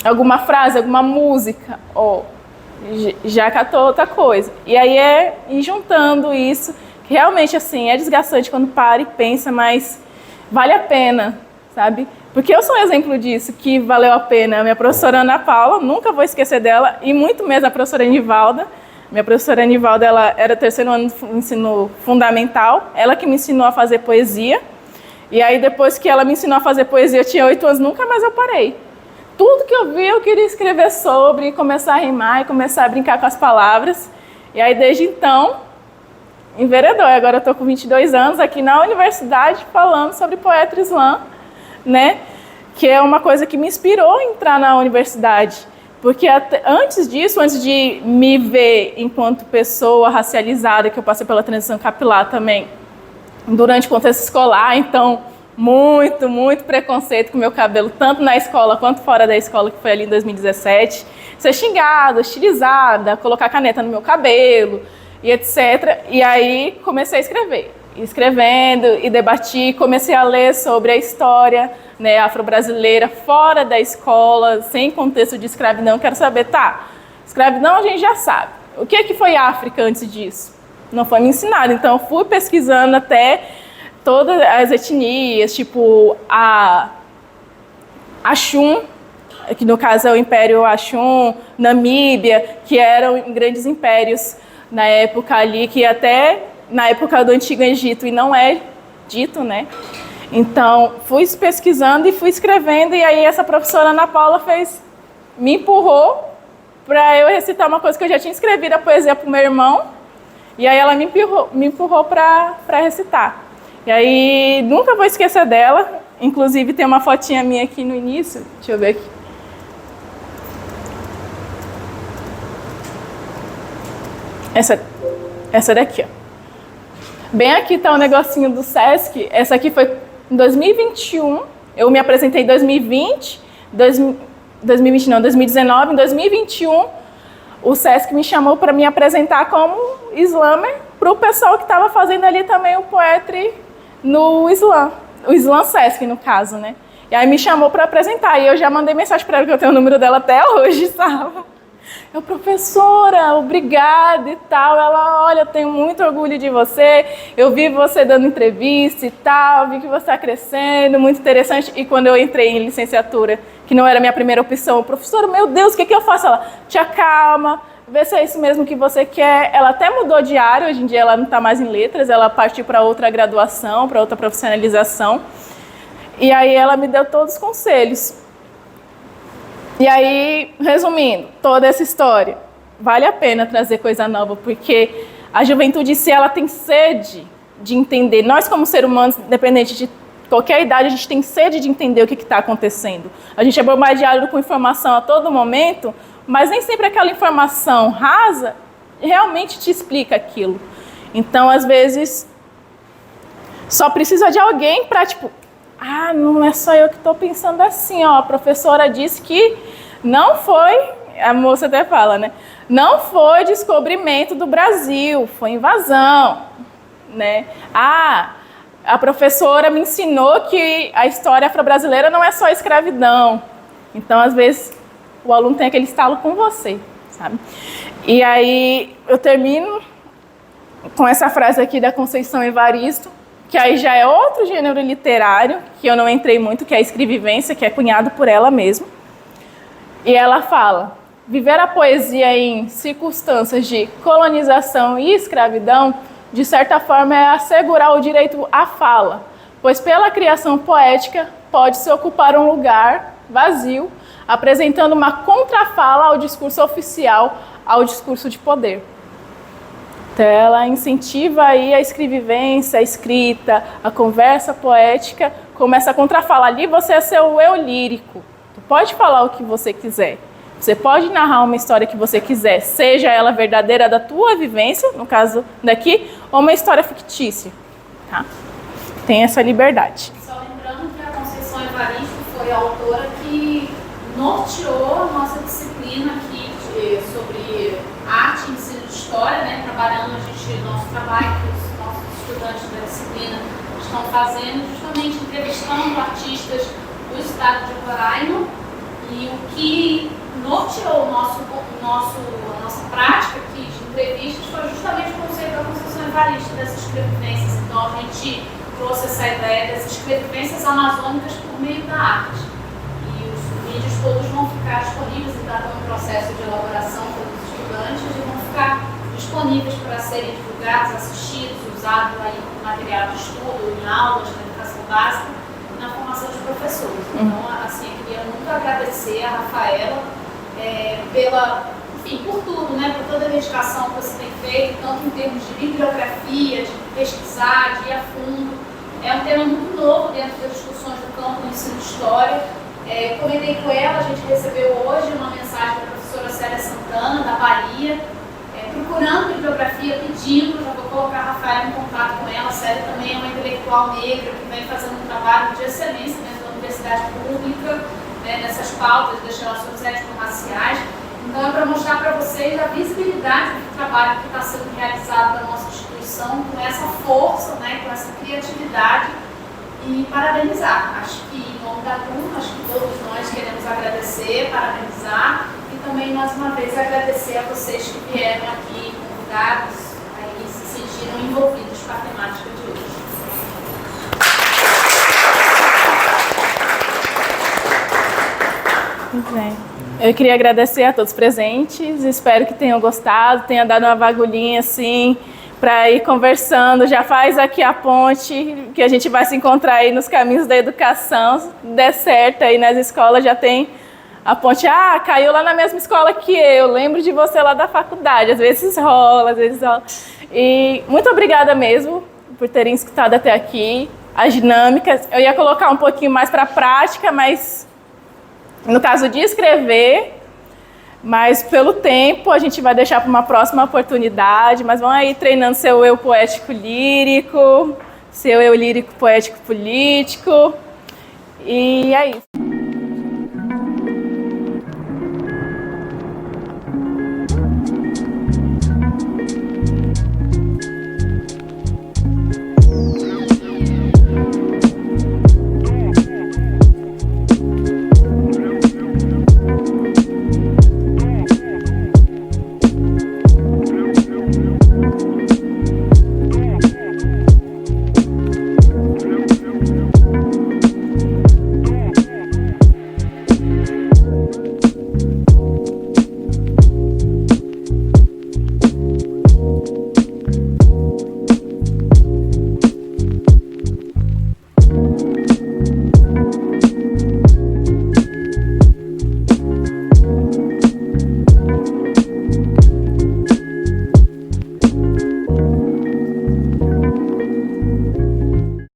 alguma frase, alguma música, ó, já catou outra coisa. E aí é ir juntando isso, que realmente, assim, é desgastante quando para e pensa, mas vale a pena, sabe? Porque eu sou um exemplo disso, que valeu a pena. A minha professora Ana Paula, nunca vou esquecer dela, e muito mesmo a professora Anivalda. Minha professora Anivalda, ela era terceiro ano do ensino fundamental, ela que me ensinou a fazer poesia. E aí, depois que ela me ensinou a fazer poesia, eu tinha 8 anos, nunca mais eu parei. Tudo que eu vi, eu queria escrever sobre, começar a rimar e começar a brincar com as palavras. E aí, desde então, enveredou. Agora eu estou com 22 anos aqui na universidade falando sobre Poetry Slam, né? Que é uma coisa que me inspirou a entrar na universidade. Porque antes disso, antes de me ver enquanto pessoa racializada, que eu passei pela transição capilar também, durante o contexto escolar, então, muito preconceito com o meu cabelo, tanto na escola quanto fora da escola, que foi ali em 2017. Ser xingada, hostilizada, colocar caneta no meu cabelo e etc. E aí comecei a escrever. Escrevendo e debati, comecei a ler sobre a história, né, afro-brasileira fora da escola, sem contexto de escravidão. Quero saber, escravidão a gente já sabe. O que foi África antes disso? Não foi me ensinado. Então, eu fui pesquisando até todas as etnias, tipo a Axum, que no caso é o Império Axum, Namíbia, que eram grandes impérios na época ali, que até na época do Antigo Egito, e não é dito, né? Então, fui pesquisando e fui escrevendo, e aí essa professora Ana Paula me empurrou para eu recitar uma coisa que eu já tinha escrevido, a poesia para o meu irmão, e aí ela me empurrou para recitar. E aí, nunca vou esquecer dela, inclusive tem uma fotinha minha aqui no início, deixa eu ver aqui. Essa daqui, ó. Bem aqui está o negocinho do Sesc, essa aqui foi em 2021, eu me apresentei em 2020, 2019, em 2021, o Sesc me chamou para me apresentar como slammer para o pessoal que estava fazendo ali também o poetry no Slam, o Slam Sesc no caso, né? E aí me chamou para apresentar, e eu já mandei mensagem para ela, que eu tenho o número dela até hoje, sabe? Eu, professora, obrigada e tal. Ela, olha, eu tenho muito orgulho de você, eu vi você dando entrevista e tal, vi que você está crescendo, muito interessante. E quando eu entrei em licenciatura, que não era a minha primeira opção, professora, meu Deus, o que eu faço? Ela, te acalma, vê se é isso mesmo que você quer. Ela até mudou de área, hoje em dia ela não está mais em letras, ela partiu para outra graduação, para outra profissionalização. E aí ela me deu todos os conselhos. E aí, resumindo, toda essa história, vale a pena trazer coisa nova, porque a juventude, se ela tem sede de entender, nós como seres humanos, independente de qualquer idade, a gente tem sede de entender o que está acontecendo. A gente é bombardeado com informação a todo momento, mas nem sempre aquela informação rasa realmente te explica aquilo. Então, às vezes, só precisa de alguém para, tipo, não é só eu que estou pensando assim, ó. A professora disse que não foi, a moça até fala, né? Não foi descobrimento do Brasil, foi invasão, né? A professora me ensinou que a história afro-brasileira não é só escravidão. Então, às vezes, o aluno tem aquele estalo com você, sabe? E aí, eu termino com essa frase aqui da Conceição Evaristo, que aí já é outro gênero literário, que eu não entrei muito, que é a escrevivência, que é cunhado por ela mesma. E ela fala, viver a poesia em circunstâncias de colonização e escravidão, de certa forma, é assegurar o direito à fala, pois pela criação poética pode-se ocupar um lugar vazio, apresentando uma contrafala ao discurso oficial, ao discurso de poder. Então, ela incentiva aí a escrevivência, a escrita, a conversa poética, começa a contrafalar. Ali você é seu eu lírico. Tu pode falar o que você quiser. Você pode narrar uma história que você quiser, seja ela verdadeira da tua vivência, no caso daqui, ou uma história fictícia. Tá? Tem essa liberdade. Só lembrando que a Conceição Evaristo foi a autora que norteou a nossa disciplina aqui sobre arte e ensino de história, né? Trabalhando nosso trabalho que os nossos estudantes da disciplina estão fazendo, justamente entrevistando artistas do estado de Roraima, e o que norteou a nossa prática aqui de entrevistas foi justamente o conceito da Conceição Evaristo dessas escrevivências. Então a gente trouxe essa ideia das escrevivências amazônicas por meio da arte. E os vídeos todos vão ficar disponíveis, ainda estão em processo de elaboração pelos estudantes, e vão ficar disponíveis para serem divulgados, assistidos, usados aí como material de estudo, em aulas, na educação básica na formação de professores. Então, assim, eu queria muito agradecer a Rafaela por tudo, né, por toda a dedicação que você tem feito, tanto em termos de bibliografia, de pesquisar, de ir a fundo. É um tema muito novo dentro das discussões do campo do ensino de história. Comentei com ela, a gente recebeu hoje uma mensagem da professora Célia Santana, da Bahia, procurando bibliografia, pedindo, já vou colocar a Rafaela em contato com ela. A Célia também é uma intelectual negra que vem fazendo um trabalho de excelência dentro da universidade pública, né, nessas pautas das relações étnico-raciais. Então é para mostrar para vocês a visibilidade do trabalho que está sendo realizado na nossa instituição, com essa força, né, com essa criatividade, e parabenizar. Acho que em nome da turma, acho que todos nós queremos agradecer, parabenizar, e também mais uma vez agradecer a vocês que vieram aqui, convidados, aí se sentiram envolvidos com a temática de hoje. Muito bem. Eu queria agradecer a todos presentes, espero que tenham gostado, tenha dado uma vagulhinha assim, para ir conversando. Já faz aqui a ponte, que a gente vai se encontrar aí nos caminhos da educação. Se der certo aí nas escolas, já tem a ponte. Ah, caiu lá na mesma escola que eu, lembro de você lá da faculdade. Às vezes rola, às vezes rola. E muito obrigada mesmo por terem escutado até aqui as dinâmicas. Eu ia colocar um pouquinho mais para a prática, mas no caso de escrever, mas pelo tempo a gente vai deixar para uma próxima oportunidade, mas vão aí treinando seu eu poético lírico, seu eu lírico poético político, e é isso.